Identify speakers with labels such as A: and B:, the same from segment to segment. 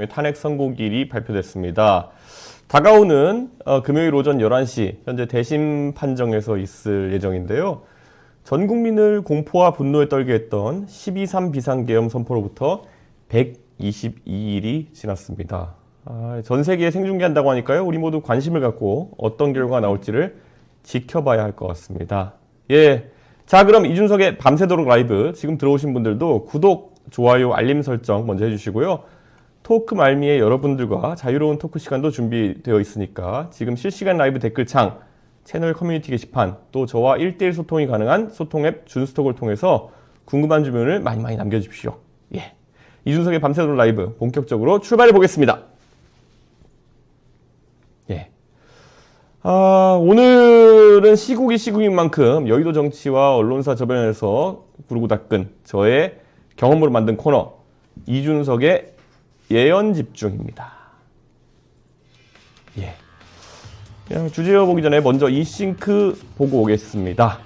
A: 탄핵 선고일이 발표됐습니다. 다가오는 금요일 오전 11시 현재 대심 판정에서 있을 예정인데요. 전 국민을 공포와 분노에 떨게 했던 12.3 비상계엄 선포로부터 122일이 지났습니다. 전 세계에 생중계한다고 하니까요. 우리 모두 관심을 갖고 어떤 결과가 나올지를 지켜봐야 할 것 같습니다. 예. 자, 그럼 이준석의 밤새도록 라이브 지금 들어오신 분들도 구독, 좋아요, 알림 설정 먼저 해주시고요. 토크 말미에 여러분들과 자유로운 토크 시간도 준비되어 있으니까 지금 실시간 라이브 댓글창, 채널 커뮤니티 게시판, 또 저와 1대1 소통이 가능한 소통 앱 준스톡을 통해서 궁금한 질문을 많이 남겨주십시오. 예. 이준석의 밤새도록 라이브 본격적으로 출발해 보겠습니다. 예. 오늘은 시국인 만큼 여의도 정치와 언론사 저변에서 구르고 닦은 저의 경험으로 만든 코너 이준석의 예언 집중입니다. 예. 그냥 주제어 보기 전에 먼저 이싱크 보고 오겠습니다.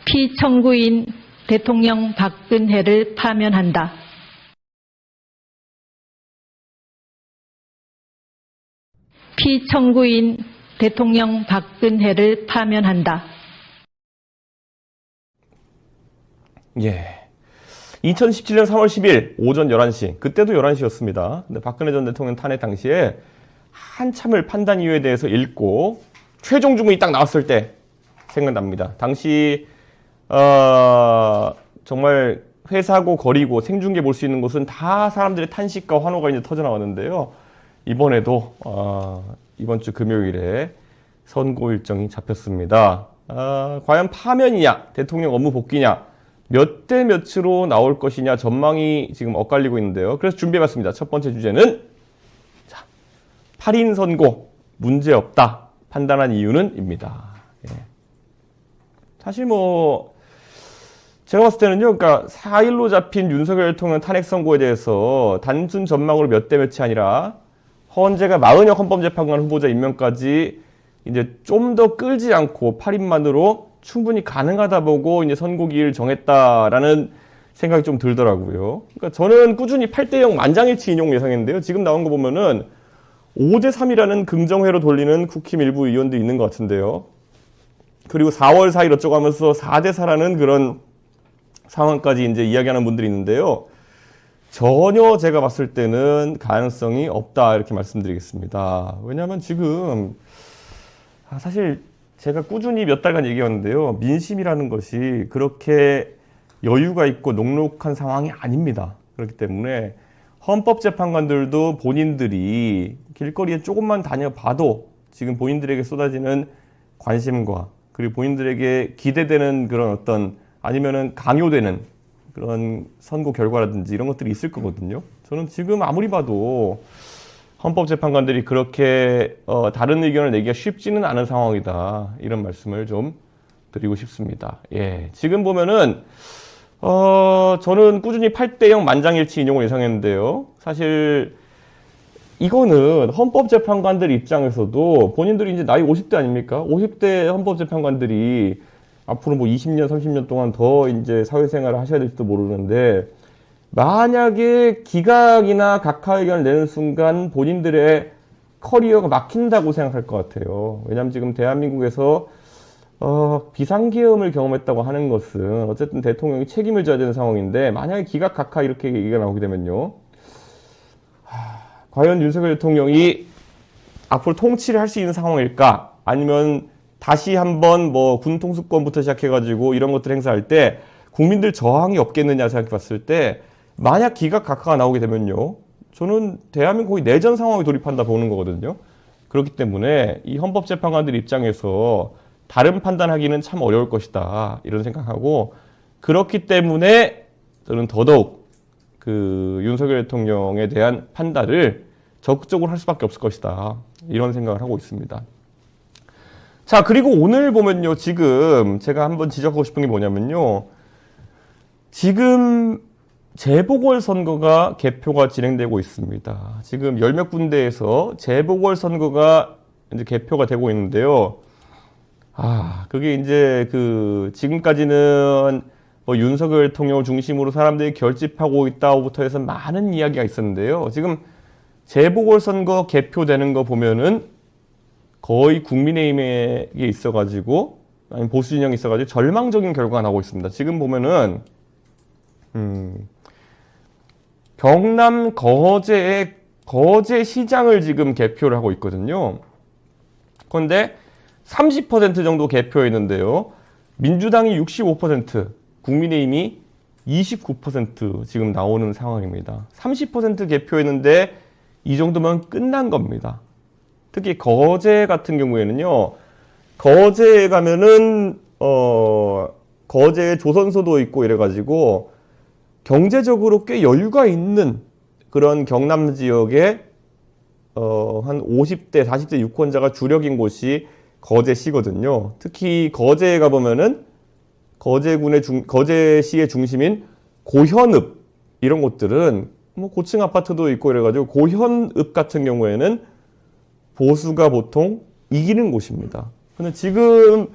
B: 피청구인 대통령 박근혜를 파면한다. 피청구인 대통령 박근혜를 파면한다.
A: 예. 2017년 3월 10일 오전 11시, 그때도 11시였습니다. 근데 박근혜 전 대통령 탄핵 당시에 한참을 판단 이유에 대해서 읽고 최종 주문이 딱 나왔을 때 생각납니다. 당시 정말 회사고 거리고 생중계 볼 수 있는 곳은 다 사람들의 탄식과 환호가 이제 터져 나왔는데요. 이번에도 이번 주 금요일에 선고 일정이 잡혔습니다. 과연 파면이냐, 대통령 업무 복귀냐, 몇 대 몇으로 나올 것이냐 전망이 지금 엇갈리고 있는데요. 그래서 준비해봤습니다. 첫 번째 주제는 8인 선고 문제없다 판단한 이유는 입니다. 예. 사실 제가 봤을 때는요, 그러니까 4일로 잡힌 윤석열 대통령 탄핵 선고에 대해서 단순 전망으로 몇 대 몇이 아니라 헌재가 마은혁 헌법재판관 후보자 임명까지 이제 좀 더 끌지 않고 8인만으로 충분히 가능하다 보고 이제 선고기일 정했다라는 생각이 좀 들더라고요. 그러니까 저는 꾸준히 8대0 만장일치 인용 예상했는데요. 지금 나온 거 보면은 5대3이라는 긍정회로 돌리는 국힘 일부 의원도 있는 것 같은데요. 그리고 4월 4일 어쩌고 하면서 4대4라는 그런 상황까지 이제 이야기하는 분들이 있는데요. 전혀 제가 봤을 때는 가능성이 없다 이렇게 말씀드리겠습니다. 왜냐하면 지금 사실 제가 꾸준히 몇 달간 얘기했는데요. 민심이라는 것이 그렇게 여유가 있고 녹록한 상황이 아닙니다. 그렇기 때문에 헌법재판관들도 본인들이 길거리에 조금만 다녀봐도 지금 본인들에게 쏟아지는 관심과 그리고 본인들에게 기대되는 그런 어떤 아니면은 강요되는 그런 선고 결과라든지 이런 것들이 있을 거거든요. 저는 지금 아무리 봐도 헌법재판관들이 그렇게 다른 의견을 내기가 쉽지는 않은 상황이다. 이런 말씀을 좀 드리고 싶습니다. 예, 지금 보면은 저는 꾸준히 8대0 만장일치 인용을 예상했는데요. 사실 이거는 헌법재판관들 입장에서도 본인들이 이제 나이 50대 아닙니까? 50대 헌법재판관들이 앞으로 20년, 30년 동안 더 이제 사회생활을 하셔야 될지도 모르는데 만약에 기각이나 각하 의견을 내는 순간 본인들의 커리어가 막힌다고 생각할 것 같아요. 왜냐하면 지금 대한민국에서 비상계엄을 경험했다고 하는 것은 어쨌든 대통령이 책임을 져야 되는 상황인데 만약에 기각, 각하 이렇게 얘기가 나오게 되면요. 과연 윤석열 대통령이 앞으로 통치를 할 수 있는 상황일까? 아니면 다시 한번 군 통수권부터 시작해가지고 이런 것들 행사할 때 국민들 저항이 없겠느냐 생각해 봤을 때 만약 기각 각하가 나오게 되면요. 저는 대한민국 거의 내전 상황에 돌입한다 보는 거거든요. 그렇기 때문에 이 헌법재판관들 입장에서 다른 판단하기는 참 어려울 것이다. 이런 생각하고 그렇기 때문에 저는 더더욱 윤석열 대통령에 대한 판단을 적극적으로 할 수밖에 없을 것이다. 이런 생각을 하고 있습니다. 자, 그리고 오늘 보면요. 지금 제가 한번 지적하고 싶은 게 뭐냐면요. 지금 재보궐선거가 개표가 진행되고 있습니다. 지금 열몇 군데에서 재보궐선거가 이제 개표가 되고 있는데요. 그게 이제 지금까지는 뭐 윤석열 대통령을 중심으로 사람들이 결집하고 있다고부터 해서 많은 이야기가 있었는데요. 지금 재보궐선거 개표되는 거 보면은 거의 국민의힘에 있어가지고 아니 보수 진영이 있어가지고 절망적인 결과가 나오고 있습니다. 지금 보면은 경남 거제의 거제시장을 지금 개표를 하고 있거든요. 그런데 30% 정도 개표했는데요. 민주당이 65%, 국민의힘이 29% 지금 나오는 상황입니다. 30% 개표했는데 이 정도면 끝난 겁니다. 특히 거제 같은 경우에는요. 거제에 가면은 거제에 조선소도 있고 이래가지고 경제적으로 꽤 여유가 있는 그런 경남 지역에 한 50대, 40대 유권자가 주력인 곳이 거제시거든요. 특히 거제에 가보면은 거제시의 중심인 고현읍 이런 곳들은 뭐 고층 아파트도 있고 이래가지고 고현읍 같은 경우에는 보수가 보통 이기는 곳입니다. 근데 지금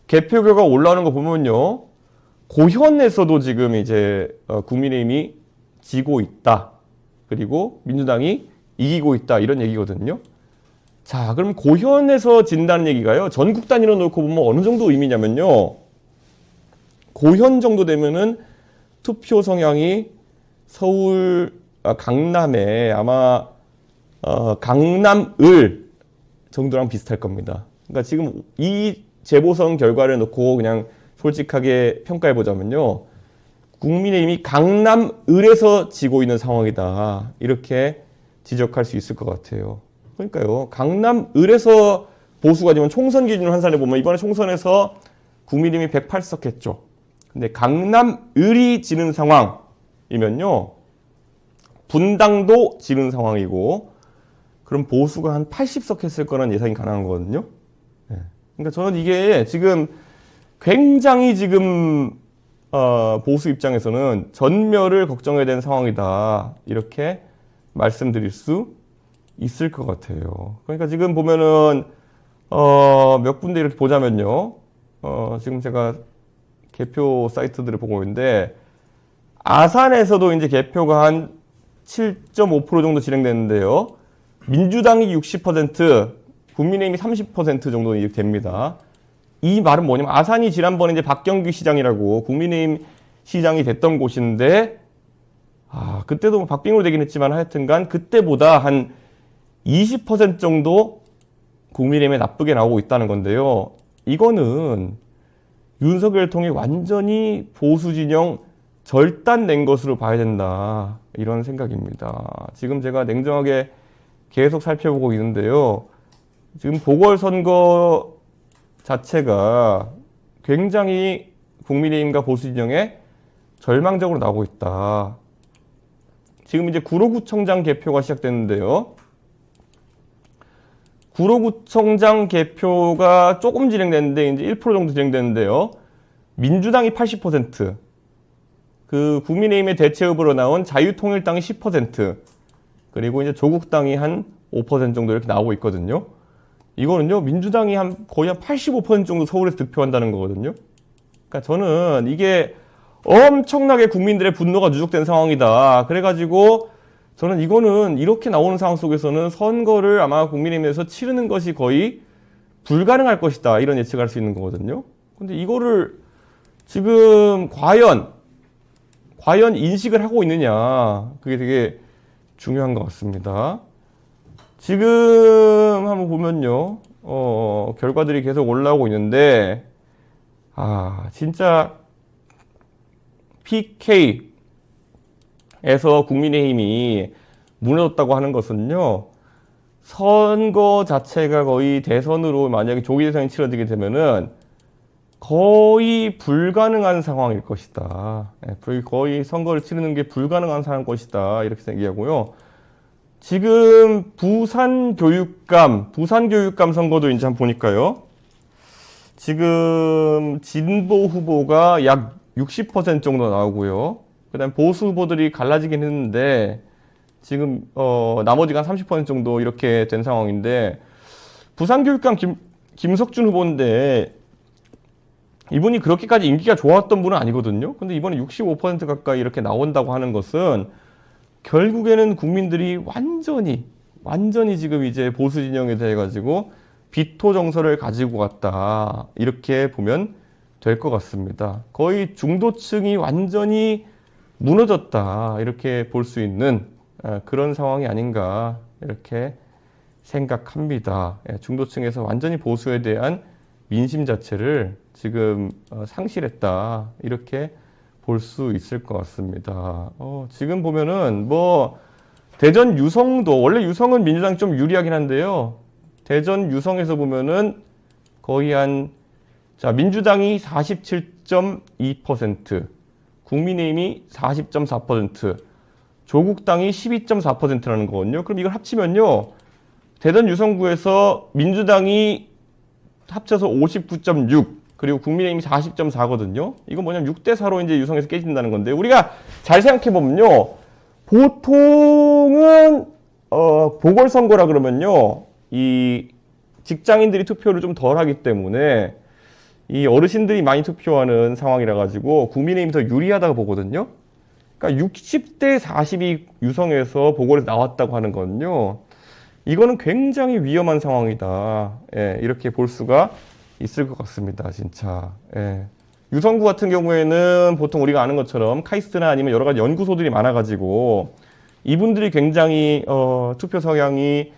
A: 개표 결과 올라오는 거 보면요. 고현에서도 지금 이제 국민의힘이 지고 있다. 그리고 민주당이 이기고 있다. 이런 얘기거든요. 자, 그럼 고현에서 진다는 얘기가요. 전국 단위로 놓고 보면 어느 정도 의미냐면요. 고현 정도 되면은 투표 성향이 서울, 강남에 아마 강남을 정도랑 비슷할 겁니다. 그러니까 지금 이 재보선 결과를 놓고 그냥 솔직하게 평가해 보자면요. 국민의힘이 강남을에서 지고 있는 상황이다. 이렇게 지적할 수 있을 것 같아요. 그러니까요. 강남을에서 보수가 지면 총선 기준으로 환산해 보면 이번에 총선에서 국민의힘이 108석 했죠. 근데 강남을이 지는 상황이면요. 분당도 지는 상황이고 그럼 보수가 한 80석 했을 거라는 예상이 가능한 거거든요. 네. 그러니까 저는 이게 지금 굉장히 지금 보수 입장에서는 전멸을 걱정해야 되는 상황이다. 이렇게 말씀드릴 수 있을 것 같아요. 그러니까 지금 보면은 몇 군데 이렇게 보자면요. 지금 제가 개표 사이트들을 보고 있는데 아산에서도 이제 개표가 한 7.5% 정도 진행됐는데요. 민주당이 60%, 국민의힘이 30% 정도 이렇게 됩니다. 이 말은 뭐냐면 아산이 지난번에 이제 박경규 시장이라고 국민의힘 시장이 됐던 곳인데 그때도 뭐 박빙으로 되긴 했지만 하여튼간 그때보다 한 20% 정도 국민의힘에 나쁘게 나오고 있다는 건데요. 이거는 윤석열 대통령이 완전히 보수 진영 절단낸 것으로 봐야 된다. 이런 생각입니다. 지금 제가 냉정하게 계속 살펴보고 있는데요. 지금 보궐선거 자체가 굉장히 국민의힘과 보수 진영에 절망적으로 나오고 있다. 지금 이제 구로구청장 개표가 시작됐는데요. 구로구청장 개표가 조금 진행됐는데 이제 1% 정도 진행됐는데요. 민주당이 80%, 그 국민의힘의 대체 후보로 나온 자유통일당이 10%, 그리고 이제 조국당이 한 5% 정도 이렇게 나오고 있거든요. 이거는요, 민주당이 거의 한 85% 정도 서울에서 득표한다는 거거든요. 그러니까 저는 이게 엄청나게 국민들의 분노가 누적된 상황이다. 그래가지고 저는 이거는 이렇게 나오는 상황 속에서는 선거를 아마 국민의힘에서 치르는 것이 거의 불가능할 것이다. 이런 예측을 할 수 있는 거거든요. 근데 이거를 지금 과연 인식을 하고 있느냐. 그게 되게 중요한 것 같습니다. 지금 한번 보면요. 결과들이 계속 올라오고 있는데, 진짜 PK에서 국민의힘이 무너졌다고 하는 것은요. 선거 자체가 거의 대선으로 만약에 조기 대선이 치러지게 되면은 거의 불가능한 상황일 것이다. 거의 선거를 치르는 게 불가능한 상황일 것이다. 이렇게 얘기하고요. 지금 부산 교육감 선거도 이제 한번 보니까요. 지금 진보 후보가 약 60% 정도 나오고요. 그 다음에 보수 후보들이 갈라지긴 했는데, 지금, 나머지가 한 30% 정도 이렇게 된 상황인데, 부산 교육감 김석준 후보인데, 이분이 그렇게까지 인기가 좋았던 분은 아니거든요. 근데 이번에 65% 가까이 이렇게 나온다고 하는 것은 결국에는 국민들이 완전히 지금 이제 보수 진영에 대해 가지고 비토 정서를 가지고 갔다. 이렇게 보면 될 것 같습니다. 거의 중도층이 완전히 무너졌다. 이렇게 볼 수 있는 그런 상황이 아닌가 이렇게 생각합니다. 중도층에서 완전히 보수에 대한 민심 자체를 지금 상실했다. 이렇게 볼 수 있을 것 같습니다. 지금 보면은 뭐 대전 유성도 원래 유성은 민주당이 좀 유리하긴 한데요. 대전 유성에서 보면은 거의 민주당이 47.2%, 국민의힘이 40.4%, 조국당이 12.4%라는 거거든요. 그럼 이걸 합치면요. 대전 유성구에서 민주당이 합쳐서 59.6, 그리고 국민의힘이 40.4거든요. 이건 뭐냐면 6대4로 이제 유성에서 깨진다는 건데, 우리가 잘 생각해보면요. 보통은, 보궐선거라 그러면요. 이 직장인들이 투표를 좀 덜 하기 때문에 이 어르신들이 많이 투표하는 상황이라 가지고 국민의힘이 더 유리하다고 보거든요. 그러니까 60대 40이 유성에서 보궐에서 나왔다고 하는 거는요. 이거는 굉장히 위험한 상황이다. 이렇게 볼 수가 있을 것 같습니다. 진짜. 유성구 같은 경우에는 보통 우리가 아는 것처럼 카이스트나 아니면 여러 가지 연구소들이 많아가지고 이분들이 굉장히 투표 성향이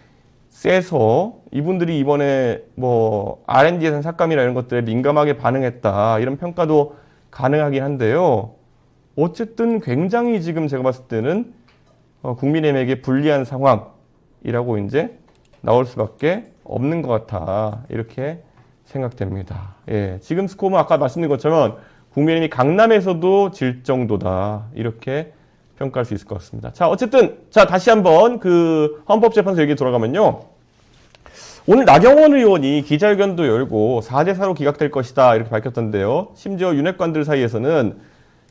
A: 세서 이분들이 이번에 뭐 R&D 예산 삭감이나 이런 것들에 민감하게 반응했다. 이런 평가도 가능하긴 한데요. 어쨌든 굉장히 지금 제가 봤을 때는 국민의힘에게 불리한 상황이라고 이제 나올 수밖에 없는 것 같아. 이렇게 생각됩니다. 지금 스코어는 아까 말씀드린 것처럼 국민의힘이 강남에서도 질 정도다. 이렇게 평가할 수 있을 것 같습니다. 자, 어쨌든 다시 한번 그 헌법재판소 얘기 돌아가면요. 오늘 나경원 의원이 기자회견도 열고 4대4로 기각될 것이다 이렇게 밝혔던데요. 심지어 윤핵관들 사이에서는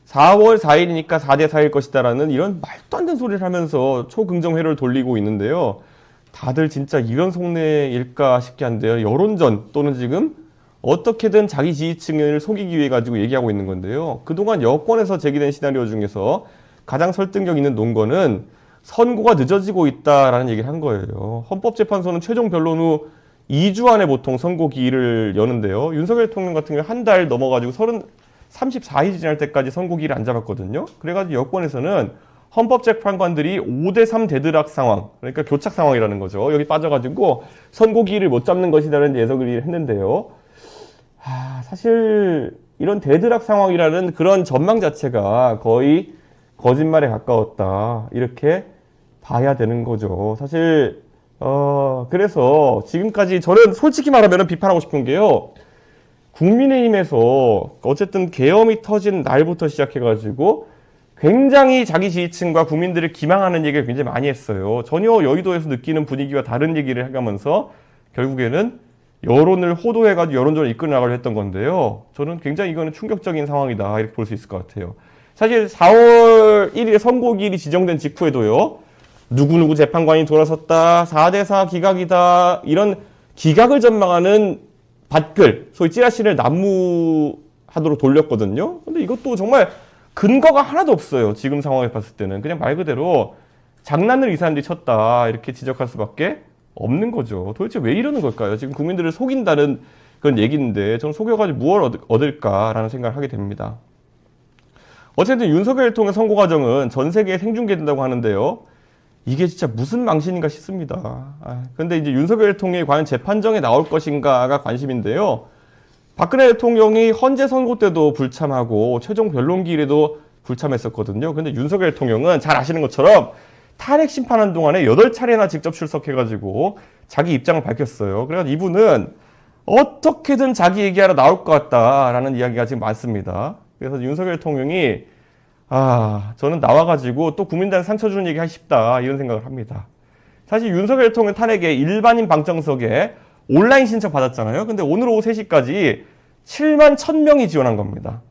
A: 4월 4일이니까 4대4일 것이다라는 이런 말도 안 되는 소리를 하면서 초긍정회로를 돌리고 있는데요. 다들 진짜 이런 속내일까 싶게 한데요. 여론전 또는 지금 어떻게든 자기 지지층을 속이기 위해 가지고 얘기하고 있는 건데요. 그동안 여권에서 제기된 시나리오 중에서 가장 설득력 있는 논거는 선고가 늦어지고 있다라는 얘기를 한 거예요. 헌법재판소는 최종 변론 후 2주 안에 보통 선고 기일을 여는데요. 윤석열 대통령 같은 경우 한 달 넘어가지고 34일 지날 때까지 선고 기일을 안 잡았거든요. 그래가지고 여권에서는 헌법재판관들이 5대3 데드락 상황, 그러니까 교착 상황이라는 거죠. 여기 빠져가지고 선고 기일을 못 잡는 것이라는 예석을 했는데요. 사실 이런 데드락 상황이라는 그런 전망 자체가 거의 거짓말에 가까웠다. 이렇게 봐야 되는 거죠. 사실 그래서 지금까지 저는 솔직히 말하면 비판하고 싶은 게요. 국민의힘에서 어쨌든 계엄이 터진 날부터 시작해가지고 굉장히 자기 지지층과 국민들을 기망하는 얘기를 굉장히 많이 했어요. 전혀 여의도에서 느끼는 분위기와 다른 얘기를 해가면서 결국에는 여론을 호도해가지고 여론전을 이끌어 나가려 했던 건데요. 저는 굉장히 이거는 충격적인 상황이다. 이렇게 볼 수 있을 것 같아요. 사실 4월 1일에 선고기일이 지정된 직후에도요. 누구누구 재판관이 돌아섰다. 4대4 기각이다. 이런 기각을 전망하는 밭글, 소위 찌라시를 난무하도록 돌렸거든요. 근데 이것도 정말 근거가 하나도 없어요. 지금 상황에 봤을 때는. 그냥 말 그대로 장난을 이 사람들이 쳤다. 이렇게 지적할 수밖에 없는 거죠. 도대체 왜 이러는 걸까요? 지금 국민들을 속인다는 그런 얘기인데 저는 속여가지고 무엇을 얻을까라는 생각을 하게 됩니다. 어쨌든 윤석열 대통령 선고 과정은 전 세계에 생중계된다고 하는데요. 이게 진짜 무슨 망신인가 싶습니다. 근데 이제 윤석열 대통령이 과연 재판정에 나올 것인가가 관심인데요. 박근혜 대통령이 헌재 선고 때도 불참하고 최종 변론기일에도 불참했었거든요. 근데 윤석열 대통령은 잘 아시는 것처럼 탄핵 심판한 동안에 8차례나 직접 출석해가지고 자기 입장을 밝혔어요. 그래서 이분은 어떻게든 자기 얘기하러 나올 것 같다라는 이야기가 지금 많습니다. 그래서 윤석열 대통령이 저는 나와가지고 또 국민들한테 상처 주는 얘기 하고 싶다 이런 생각을 합니다. 사실 윤석열 대통령 탄핵에 일반인 방청석에 온라인 신청 받았잖아요. 근데 오늘 오후 3시까지 7만 1000명이 지원한 겁니다.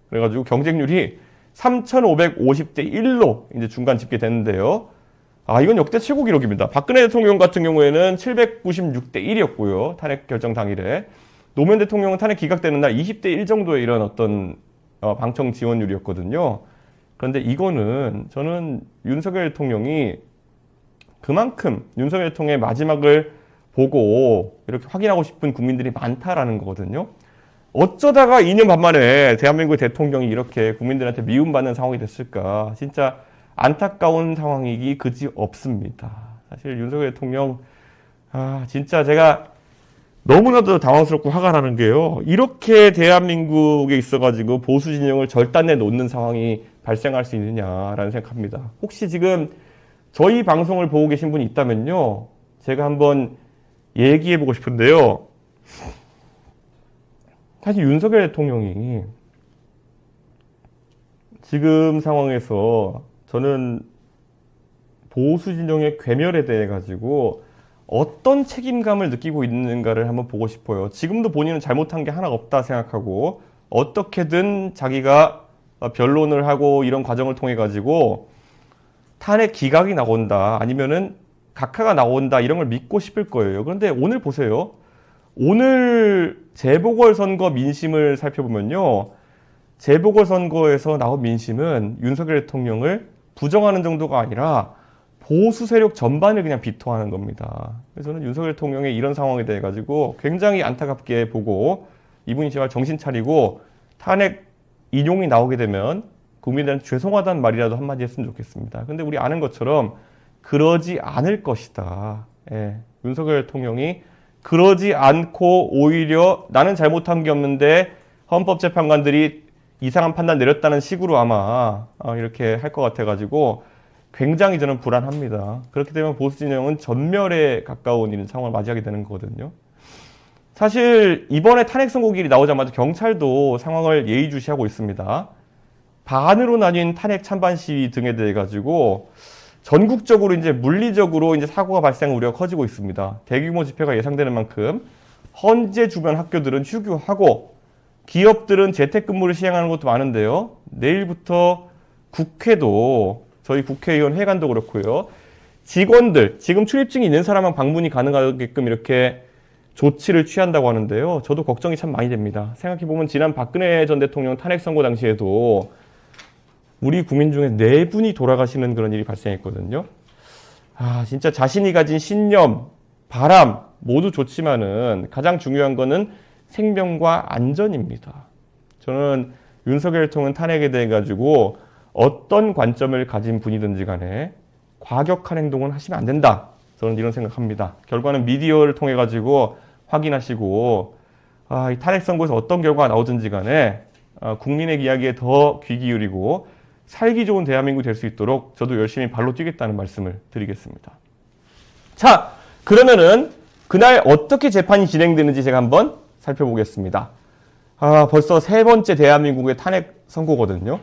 A: 그래가지고 경쟁률이 3,550대 1로 이제 중간 집계됐는데요. 이건 역대 최고 기록입니다. 박근혜 대통령 같은 경우에는 796대 1이었고요. 탄핵 결정 당일에. 노무현 대통령은 탄핵 기각되는 날 20대 1 정도의 이런 어떤 방청 지원율이었거든요. 그런데 이거는 저는 윤석열 대통령이 그만큼 윤석열 대통령의 마지막을 보고 이렇게 확인하고 싶은 국민들이 많다라는 거거든요. 어쩌다가 2년 반 만에 대한민국 대통령이 이렇게 국민들한테 미움받는 상황이 됐을까. 진짜 안타까운 상황이기 그지 없습니다. 사실 윤석열 대통령, 진짜 제가 너무나도 당황스럽고 화가 나는 게요. 이렇게 대한민국에 있어가지고 보수 진영을 절단내 놓는 상황이 발생할 수 있느냐라는 생각합니다. 혹시 지금 저희 방송을 보고 계신 분이 있다면요. 제가 한번 얘기해보고 싶은데요. 사실 윤석열 대통령이 지금 상황에서 저는 보수 진영의 괴멸에 대해 가지고 어떤 책임감을 느끼고 있는가를 한번 보고 싶어요. 지금도 본인은 잘못한 게 하나 없다 생각하고 어떻게든 자기가 변론을 하고 이런 과정을 통해 가지고 탄핵 기각이 나온다 아니면은 각하가 나온다 이런 걸 믿고 싶을 거예요. 그런데 오늘 보세요. 오늘 재보궐선거 민심을 살펴보면요. 재보궐선거에서 나온 민심은 윤석열 대통령을 부정하는 정도가 아니라 보수 세력 전반을 그냥 비토하는 겁니다. 그래서 저는 윤석열 대통령의 이런 상황에 대해 가지고 굉장히 안타깝게 보고 이분이 제발 정신 차리고 탄핵 인용이 나오게 되면 국민들한테 죄송하다는 말이라도 한마디 했으면 좋겠습니다. 근데 우리 아는 것처럼 그러지 않을 것이다. 예, 윤석열 대통령이 그러지 않고 오히려 나는 잘못한 게 없는데 헌법재판관들이 이상한 판단 내렸다는 식으로 아마 이렇게 할 것 같아가지고 굉장히 저는 불안합니다. 그렇게 되면 보수 진영은 전멸에 가까운 이런 상황을 맞이하게 되는 거거든요. 사실 이번에 탄핵 선고길이 나오자마자 경찰도 상황을 예의주시하고 있습니다. 반으로 나뉜 탄핵 찬반 시위 등에 대해 가지고 전국적으로 이제 물리적으로 이제 사고가 발생 우려가 커지고 있습니다. 대규모 집회가 예상되는 만큼 헌재 주변 학교들은 휴교하고 기업들은 재택근무를 시행하는 것도 많은데요. 내일부터 국회도 저희 국회의원 회관도 그렇고요. 직원들, 지금 출입증이 있는 사람만 방문이 가능하게끔 이렇게 조치를 취한다고 하는데요. 저도 걱정이 참 많이 됩니다. 생각해보면 지난 박근혜 전 대통령 탄핵 선고 당시에도 우리 국민 중에 4분이 돌아가시는 그런 일이 발생했거든요. 진짜 자신이 가진 신념, 바람 모두 좋지만은 가장 중요한 거는 생명과 안전입니다. 저는 윤석열 대통령 탄핵에 대해 가지고 어떤 관점을 가진 분이든지 간에 과격한 행동은 하시면 안 된다. 저는 이런 생각합니다. 결과는 미디어를 통해 가지고 확인하시고 이 탄핵 선고에서 어떤 결과가 나오든지 간에 국민의 이야기에 더 귀 기울이고 살기 좋은 대한민국이 될 수 있도록 저도 열심히 발로 뛰겠다는 말씀을 드리겠습니다. 자, 그러면은 그날 어떻게 재판이 진행되는지 제가 한번 살펴보겠습니다. 벌써 3번째 대한민국의 탄핵 선고거든요.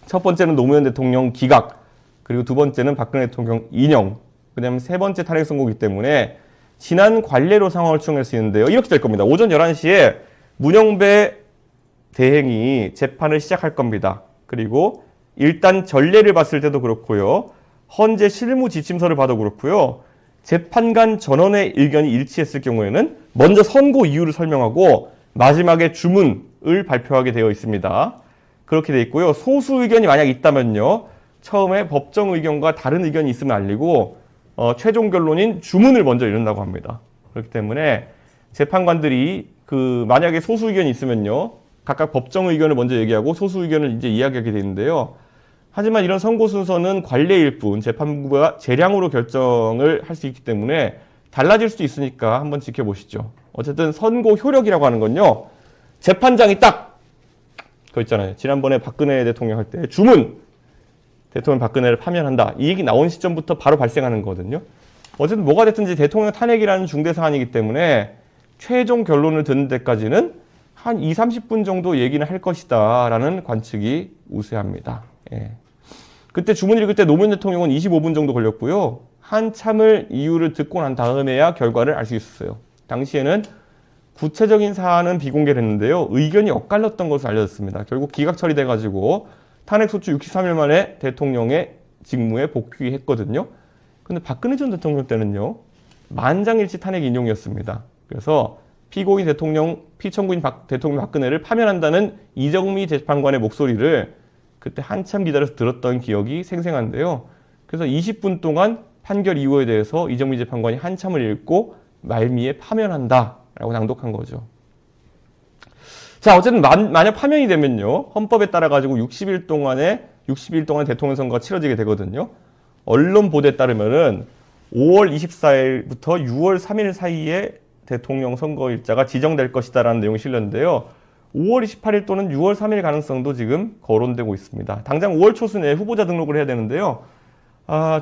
A: 첫 번째는 노무현 대통령 기각, 그리고 2번째는 박근혜 대통령 인용, 그다음에 3번째 탄핵 선고이기 때문에 지난 관례로 상황을 추정할 수 있는데요. 이렇게 될 겁니다. 오전 11시에 문영배 대행이 재판을 시작할 겁니다. 그리고 일단 전례를 봤을 때도 그렇고요. 헌재 실무 지침서를 봐도 그렇고요. 재판관 전원의 의견이 일치했을 경우에는 먼저 선고 이유를 설명하고 마지막에 주문을 발표하게 되어 있습니다. 그렇게 되어 있고요. 소수 의견이 만약 있다면요. 처음에 법정 의견과 다른 의견이 있으면 알리고 최종 결론인 주문을 먼저 읽는다고 합니다. 그렇기 때문에 재판관들이 만약에 소수 의견이 있으면요. 각각 법정 의견을 먼저 얘기하고 소수 의견을 이제 이야기하게 되는데요. 하지만 이런 선고 순서는 관례일 뿐 재판부가 재량으로 결정을 할 수 있기 때문에 달라질 수도 있으니까 한번 지켜보시죠. 어쨌든 선고 효력이라고 하는 건요. 재판장이 딱 그거 있잖아요. 지난번에 박근혜 대통령 할 때 주문 대통령 박근혜를 파면한다. 이 얘기 나온 시점부터 바로 발생하는 거거든요. 어쨌든 뭐가 됐든지 대통령 탄핵이라는 중대 사안이기 때문에 최종 결론을 듣는 데까지는 한 20-30분 정도 얘기는 할 것이다 라는 관측이 우세합니다. 예. 그때 주문 읽을 때 노무현 대통령은 25분 정도 걸렸고요. 한참을 이유를 듣고 난 다음에야 결과를 알 수 있었어요. 당시에는 구체적인 사안은 비공개를 했는데요. 의견이 엇갈렸던 것으로 알려졌습니다. 결국 기각 처리돼가지고 탄핵소추 63일 만에 대통령의 직무에 복귀했거든요. 근데 박근혜 전 대통령 때는요. 만장일치 탄핵 인용이었습니다. 그래서 피고인 대통령, 피청구인 대통령 박근혜를 파면한다는 이정미 재판관의 목소리를 그때 한참 기다려서 들었던 기억이 생생한데요. 그래서 20분 동안 판결 이유에 대해서 이정미 재판관이 한참을 읽고 말미에 파면한다라고 낭독한 거죠. 자, 어쨌든 만약 파면이 되면요. 헌법에 따라 가지고 60일 동안의 대통령 선거가 치러지게 되거든요. 언론 보도에 따르면은 5월 24일부터 6월 3일 사이에 대통령 선거 일자가 지정될 것이다라는 내용이 실렸는데요. 5월 28일 또는 6월 3일 가능성도 지금 거론되고 있습니다. 당장 5월 초순에 후보자 등록을 해야 되는데요.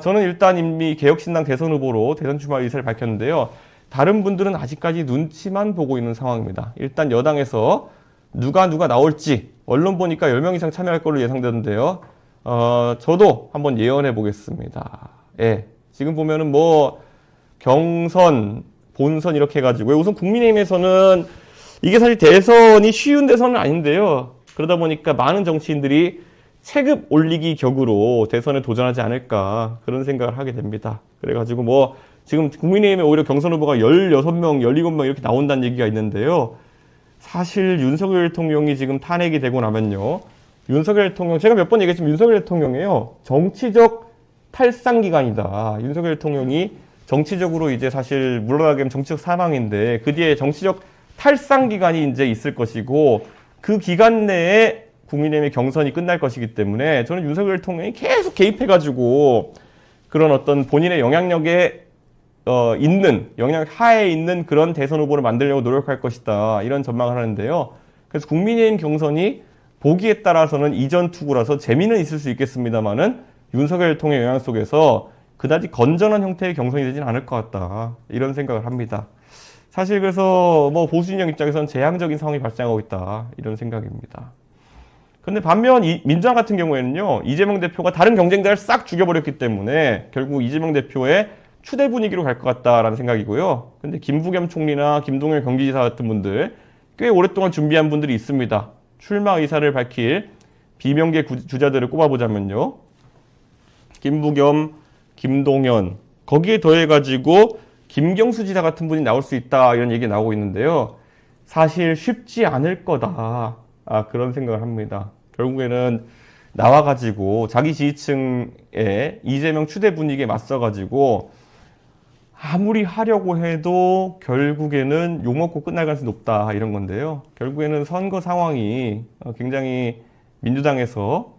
A: 저는 일단 이미 개혁신당 대선 후보로 대선 출마 의사를 밝혔는데요. 다른 분들은 아직까지 눈치만 보고 있는 상황입니다. 일단 여당에서 누가 나올지 언론 보니까 10명 이상 참여할 걸로 예상되는데요. 저도 한번 예언해 보겠습니다. 예. 지금 보면은 뭐 경선, 본선 이렇게 해가지고 우선 국민의힘에서는 이게 사실 대선이 쉬운 대선은 아닌데요. 그러다 보니까 많은 정치인들이 체급 올리기 격으로 대선에 도전하지 않을까 그런 생각을 하게 됩니다. 그래가지고 뭐 지금 국민의힘에 오히려 경선 후보가 16명, 17명 이렇게 나온다는 얘기가 있는데요. 사실 윤석열 대통령이 지금 탄핵이 되고 나면요. 윤석열 대통령, 제가 몇 번 얘기했지만 윤석열 대통령이에요. 정치적 탈상 기간이다. 윤석열 대통령이 정치적으로 이제 사실 물러나게 되면 정치적 사망인데 그 뒤에 정치적 탈상 기간이 이제 있을 것이고 그 기간 내에 국민의힘의 경선이 끝날 것이기 때문에 저는 윤석열 대통령이 계속 개입해가지고 그런 어떤 본인의 영향력에 영향력 하에 있는 그런 대선 후보를 만들려고 노력할 것이다. 이런 전망을 하는데요. 그래서 국민의힘 경선이 보기에 따라서는 이전 투구라서 재미는 있을 수 있겠습니다만은 윤석열 대통령의 영향 속에서 그다지 건전한 형태의 경선이 되지는 않을 것 같다. 이런 생각을 합니다. 사실 그래서 뭐 보수 진영 입장에서는 재앙적인 상황이 발생하고 있다. 이런 생각입니다. 그런데 반면 민주당 같은 경우에는요. 이재명 대표가 다른 경쟁자를 싹 죽여버렸기 때문에 결국 이재명 대표의 추대 분위기로 갈 것 같다라는 생각이고요. 근데 김부겸 총리나 김동연 경기지사 같은 분들 꽤 오랫동안 준비한 분들이 있습니다. 출마 의사를 밝힐 비명계 주자들을 꼽아보자면요. 김부겸, 김동연, 거기에 더해가지고 김경수 지사 같은 분이 나올 수 있다 이런 얘기 나오고 있는데요. 사실 쉽지 않을 거다. 그런 생각을 합니다. 결국에는 나와가지고 자기 지지층에 이재명 추대 분위기에 맞서가지고 아무리 하려고 해도 결국에는 욕먹고 끝날 가능성이 높다 이런 건데요. 결국에는 선거 상황이 굉장히 민주당에서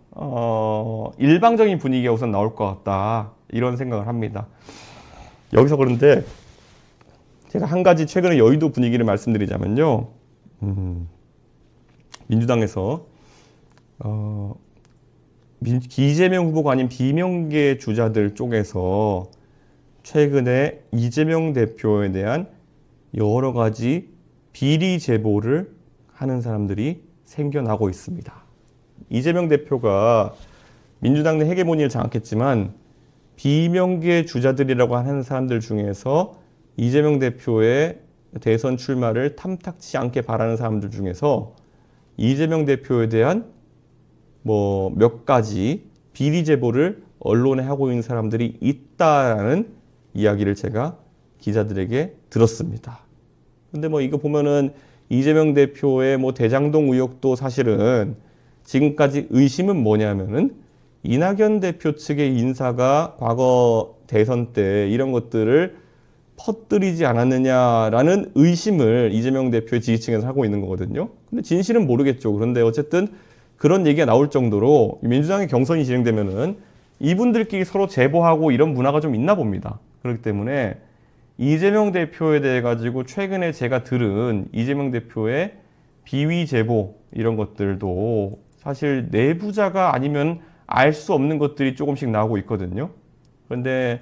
A: 일방적인 분위기가 우선 나올 것 같다 이런 생각을 합니다. 여기서 그런데 제가 한 가지 최근에 여의도 분위기를 말씀드리자면요. 민주당에서 이재명 후보가 아닌 비명계 주자들 쪽에서 최근에 이재명 대표에 대한 여러 가지 비리 제보를 하는 사람들이 생겨나고 있습니다. 이재명 대표가 민주당 내 헤게모니를 장악했지만 비명계 주자들이라고 하는 사람들 중에서 이재명 대표의 대선 출마를 탐탁치 않게 바라는 사람들 중에서 이재명 대표에 대한 뭐 몇 가지 비리 제보를 언론에 하고 있는 사람들이 있다라는 이야기를 제가 기자들에게 들었습니다. 근데 뭐 이거 보면은 이재명 대표의 뭐 대장동 의혹도 사실은 지금까지 의심은 뭐냐면은 이낙연 대표 측의 인사가 과거 대선 때 이런 것들을 퍼뜨리지 않았느냐라는 의심을 이재명 대표의 지지층에서 하고 있는 거거든요. 근데 진실은 모르겠죠. 그런데 어쨌든 그런 얘기가 나올 정도로 민주당의 경선이 진행되면은 이분들끼리 서로 제보하고 이런 문화가 좀 있나 봅니다. 그렇기 때문에 이재명 대표에 대해 가지고 최근에 제가 들은 이재명 대표의 비위 제보 이런 것들도 사실 내부자가 아니면 알 수 없는 것들이 조금씩 나오고 있거든요. 그런데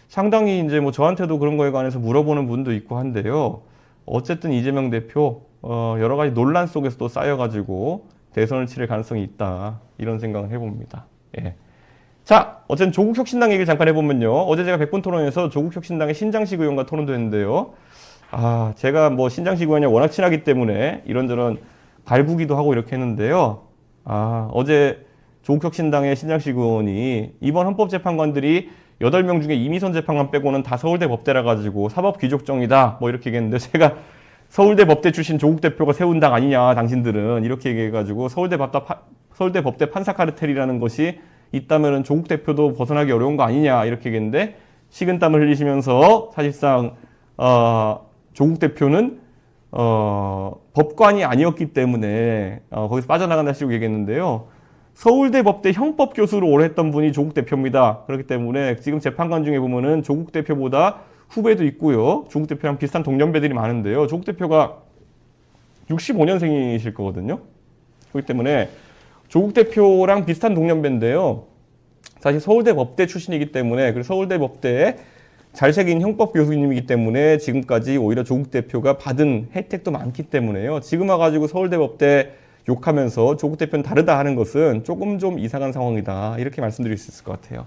A: 상당히 이제 뭐 저한테도 그런 거에 관해서 물어보는 분도 있고 한데요. 어쨌든 이재명 대표 여러 가지 논란 속에서 또 쌓여가지고 대선을 치를 가능성이 있다 이런 생각을 해봅니다. 예. 자, 어쨌든 조국혁신당 얘기를 잠깐 해보면요. 어제 제가 100분 토론에서 조국혁신당의 신장식 의원과 토론도 했는데요. 제가 뭐 신장식 의원이 워낙 친하기 때문에 이런저런 발부기도 하고 이렇게 했는데요. 어제 조국혁신당의 신장식 의원이 이번 헌법재판관들이 8명 중에 이미선 재판관 빼고는 다 서울대 법대라 가지고 사법귀족정이다 뭐 이렇게 얘기했는데 제가 서울대 법대 출신 조국 대표가 세운 당 아니냐, 당신들은. 이렇게 얘기해가지고 서울대 법대 판사 카르텔이라는 것이 있다면은 조국 대표도 벗어나기 어려운 거 아니냐, 이렇게 얘기했는데, 식은땀을 흘리시면서 사실상, 조국 대표는, 법관이 아니었기 때문에, 거기서 빠져나간다 시고 얘기했는데요. 서울대 법대 형법 교수로 오래 했던 분이 조국 대표입니다. 그렇기 때문에 지금 재판관 중에 보면은 조국 대표보다 후배도 있고요. 조국 대표랑 비슷한 동년배들이 많은데요. 조국 대표가 65년생이실 거거든요. 그렇기 때문에 조국 대표랑 비슷한 동년배인데요. 사실 서울대 법대 출신이기 때문에, 그리고 서울대 법대에 잘생긴 형법 교수님이기 때문에 지금까지 오히려 조국 대표가 받은 혜택도 많기 때문에요. 지금 와가지고 서울대 법대 욕하면서 조국 대표는 다르다 하는 것은 조금 좀 이상한 상황이다. 이렇게 말씀드릴 수 있을 것 같아요.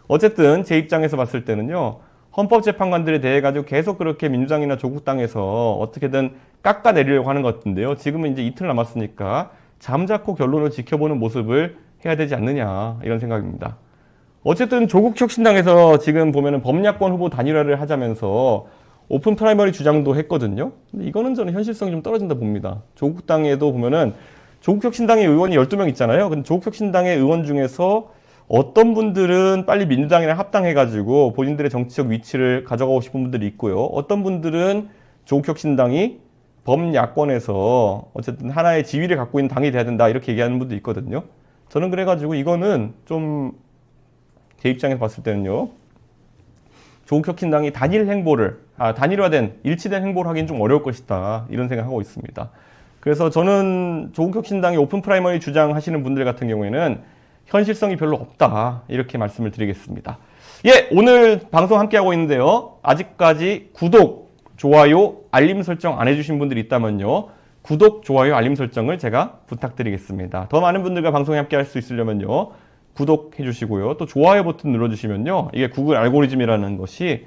A: 어쨌든 제 입장에서 봤을 때는요. 헌법재판관들에 대해 가지고 계속 그렇게 민주당이나 조국당에서 어떻게든 깎아내리려고 하는 것 같은데요. 지금은 이제 이틀 남았으니까 잠자코 결론을 지켜보는 모습을 해야 되지 않느냐, 이런 생각입니다. 어쨌든 조국혁신당에서 지금 보면은 범야권 후보 단일화를 하자면서 오픈 프라이머리 주장도 했거든요. 근데 이거는 저는 현실성이 좀 떨어진다 봅니다. 조국당에도 보면은 조국혁신당의 의원이 12명 있잖아요. 근데 조국혁신당의 의원 중에서 어떤 분들은 빨리 민주당이랑 합당해가지고 본인들의 정치적 위치를 가져가고 싶은 분들이 있고요. 어떤 분들은 조국혁신당이 범야권에서 어쨌든 하나의 지위를 갖고 있는 당이 돼야 된다, 이렇게 얘기하는 분도 있거든요. 저는 그래가지고 이거는 좀 제 입장에서 봤을 때는요. 조국혁신당이 단일화된, 일치된 행보를 하기는 좀 어려울 것이다, 이런 생각하고 있습니다. 그래서 저는 조국혁신당이 오픈 프라이머리 주장하시는 분들 같은 경우에는 현실성이 별로 없다, 이렇게 말씀을 드리겠습니다. 예, 오늘 방송 함께하고 있는데요. 아직까지 구독, 좋아요, 알림 설정 안 해주신 분들이 있다면요. 구독, 좋아요, 알림 설정을 제가 부탁드리겠습니다. 더 많은 분들과 방송에 함께할 수 있으려면요. 구독해 주시고요. 또 좋아요 버튼 눌러주시면요. 이게 구글 알고리즘이라는 것이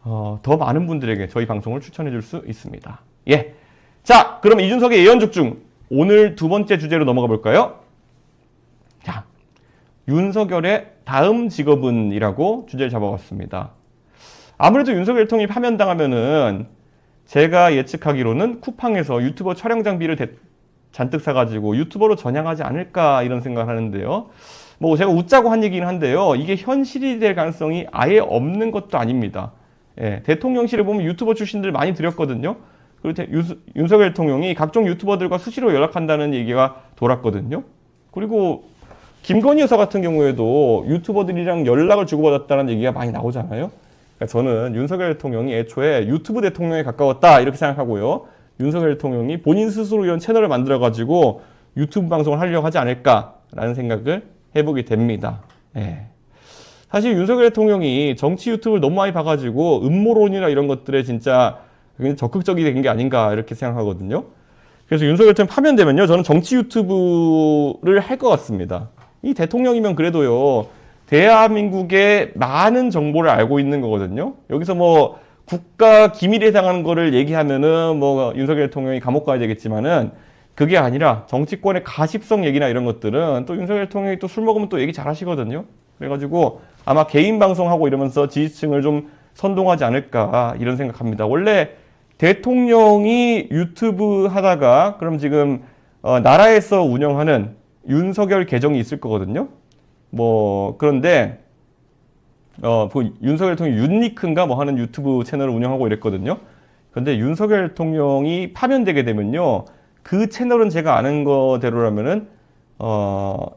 A: 더 많은 분들에게 저희 방송을 추천해 줄 수 있습니다. 예. 자, 그럼 이준석의 예언죽중 오늘 두 번째 주제로 넘어가 볼까요? 자, 윤석열의 다음 직업은이라고 주제를 잡아봤습니다. 아무래도 윤석열 대통령이 파면당하면은 제가 예측하기로는 쿠팡에서 유튜버 촬영 장비를 잔뜩 사가지고 유튜버로 전향하지 않을까, 이런 생각을 하는데요. 뭐 제가 웃자고 한 얘기긴 한데요. 이게 현실이 될 가능성이 아예 없는 것도 아닙니다. 예, 대통령실에 보면 유튜버 출신들 많이 들였거든요. 그리고 윤석열 대통령이 각종 유튜버들과 수시로 연락한다는 얘기가 돌았거든요. 그리고 김건희 여사 같은 경우에도 유튜버들이랑 연락을 주고받았다는 얘기가 많이 나오잖아요. 그러니까 저는 윤석열 대통령이 애초에 유튜브 대통령에 가까웠다, 이렇게 생각하고요. 윤석열 대통령이 본인 스스로 이런 채널을 만들어가지고 유튜브 방송을 하려고 하지 않을까라는 생각을 해보게 됩니다. 예. 사실 윤석열 대통령이 정치 유튜브를 너무 많이 봐가지고 음모론이나 이런 것들에 진짜 적극적이 된 게 아닌가, 이렇게 생각하거든요. 그래서 윤석열 대통령 파면되면요, 저는 정치 유튜브를 할 것 같습니다. 이 대통령이면 그래도요, 대한민국의 많은 정보를 알고 있는 거거든요. 여기서 뭐 국가 기밀에 해당하는 거를 얘기하면은 뭐 윤석열 대통령이 감옥 가야 되겠지만은, 그게 아니라 정치권의 가십성 얘기나 이런 것들은 또 윤석열 대통령이 또 술 먹으면 또 얘기 잘 하시거든요. 그래가지고 아마 개인 방송하고 이러면서 지지층을 좀 선동하지 않을까, 이런 생각합니다. 원래 대통령이 유튜브 하다가 그럼 지금 나라에서 운영하는 윤석열 계정이 있을 거거든요. 뭐 그런데 그 윤석열 대통령이 윤리큰가 뭐 하는 유튜브 채널을 운영하고 이랬거든요. 그런데 윤석열 대통령이 파면되게 되면요, 그 채널은 제가 아는 거대로라면은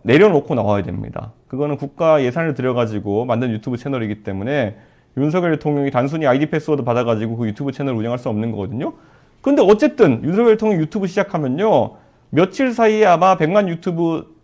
A: 내려놓고 나와야 됩니다. 그거는 국가 예산을 들여가지고 만든 유튜브 채널이기 때문에 윤석열 대통령이 단순히 아이디 패스워드 받아가지고 그 유튜브 채널을 운영할 수 없는 거거든요. 근데 어쨌든 윤석열 대통령 유튜브 시작하면요, 며칠 사이에 아마 100만 유튜브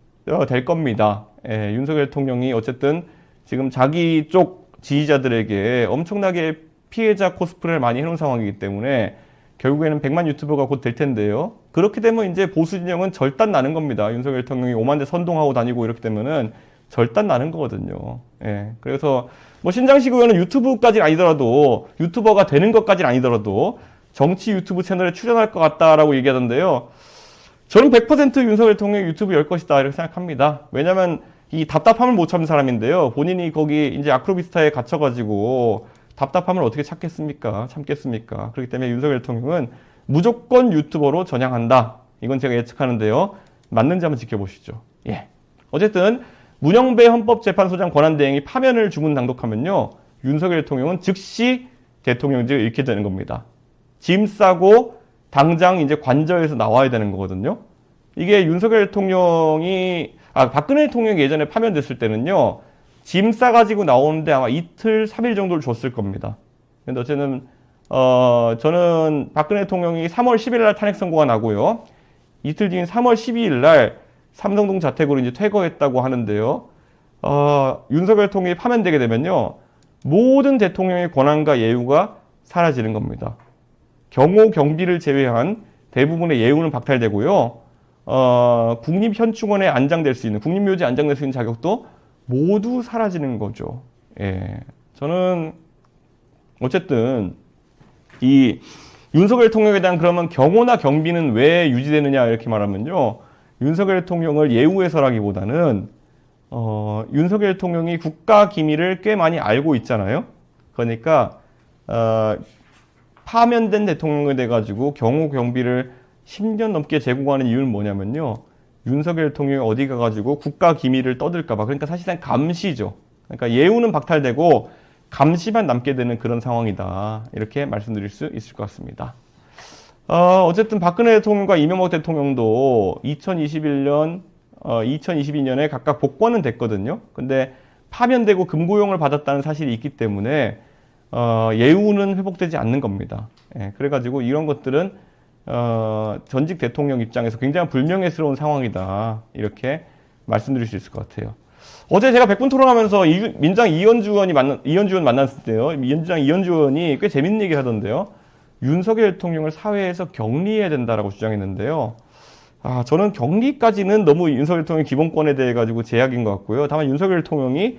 A: 될 겁니다. 예, 윤석열 대통령이 어쨌든 지금 자기 쪽 지지자들에게 엄청나게 피해자 코스프레를 많이 해놓은 상황이기 때문에 결국에는 100만 유튜버가 곧 될 텐데요. 그렇게 되면 이제 보수 진영은 절단 나는 겁니다. 윤석열 대통령이 5만 대 선동하고 다니고 이렇게 되면은 절단 나는 거거든요. 예. 그래서 뭐 신장식 의원은 유튜브까지는 아니더라도, 유튜버가 되는 것까지는 아니더라도 정치 유튜브 채널에 출연할 것 같다라고 얘기하던데요. 저는 100% 윤석열 대통령이 유튜브 열 것이다, 이렇게 생각합니다. 왜냐면 이 답답함을 못 참는 사람인데요. 본인이 거기 이제 아크로비스타에 갇혀가지고 답답함을 어떻게 참겠습니까? 그렇기 때문에 윤석열 대통령은 무조건 유튜버로 전향한다. 이건 제가 예측하는데요. 맞는지 한번 지켜보시죠. 예. 어쨌든 문영배 헌법재판소장 권한대행이 파면을 주문당독하면요. 윤석열 대통령은 즉시 대통령직을 잃게 되는 겁니다. 짐 싸고 당장 이제 관저에서 나와야 되는 거거든요. 이게 윤석열 대통령이 박근혜 대통령이 예전에 파면됐을 때는요. 짐 싸가지고 나오는데 아마 이틀, 3일 정도를 줬을 겁니다. 근데 어쨌든 저는 박근혜 대통령이 3월 10일 날 탄핵 선고가 나고요. 이틀 뒤인 3월 12일 날 삼성동 자택으로 이제 퇴거했다고 하는데요. 윤석열 대통령이 파면되게 되면요. 모든 대통령의 권한과 예우가 사라지는 겁니다. 경호 경비를 제외한 대부분의 예우는 박탈되고요. 국립현충원에 안장될 수 있는, 국립묘지에 안장될 수 있는 자격도 모두 사라지는 거죠. 예. 저는 어쨌든 이 윤석열 대통령에 대한 그러면 경호나 경비는 왜 유지되느냐 이렇게 말하면요. 윤석열 대통령을 예우해서라기보다는 윤석열 대통령이 국가 기밀을 꽤 많이 알고 있잖아요. 그러니까 파면된 대통령이 돼가지고 경호 경비를 10년 넘게 제공하는 이유는 뭐냐면요. 윤석열 대통령이 어디 가가지고 국가 기밀을 떠들까봐. 그러니까 사실상 감시죠. 그러니까 예우는 박탈되고 감시만 남게 되는 그런 상황이다. 이렇게 말씀드릴 수 있을 것 같습니다. 어쨌든 박근혜 대통령과 이명박 대통령도 2021년, 2022년에 각각 복권은 됐거든요. 근데 파면되고 금고용을 받았다는 사실이 있기 때문에 예우는 회복되지 않는 겁니다. 예, 그래가지고 이런 것들은 전직 대통령 입장에서 굉장히 불명예스러운 상황이다. 이렇게 말씀드릴 수 있을 것 같아요. 어제 제가 100분 토론하면서 민주당 이현주 의원 만났을 때요. 민주당 이현주 의원이 꽤 재밌는 얘기를 하던데요. 윤석열 대통령을 사회에서 격리해야 된다라고 주장했는데요. 저는 격리까지는 너무 윤석열 대통령 기본권에 대해 가지고 제약인 것 같고요. 다만 윤석열 대통령이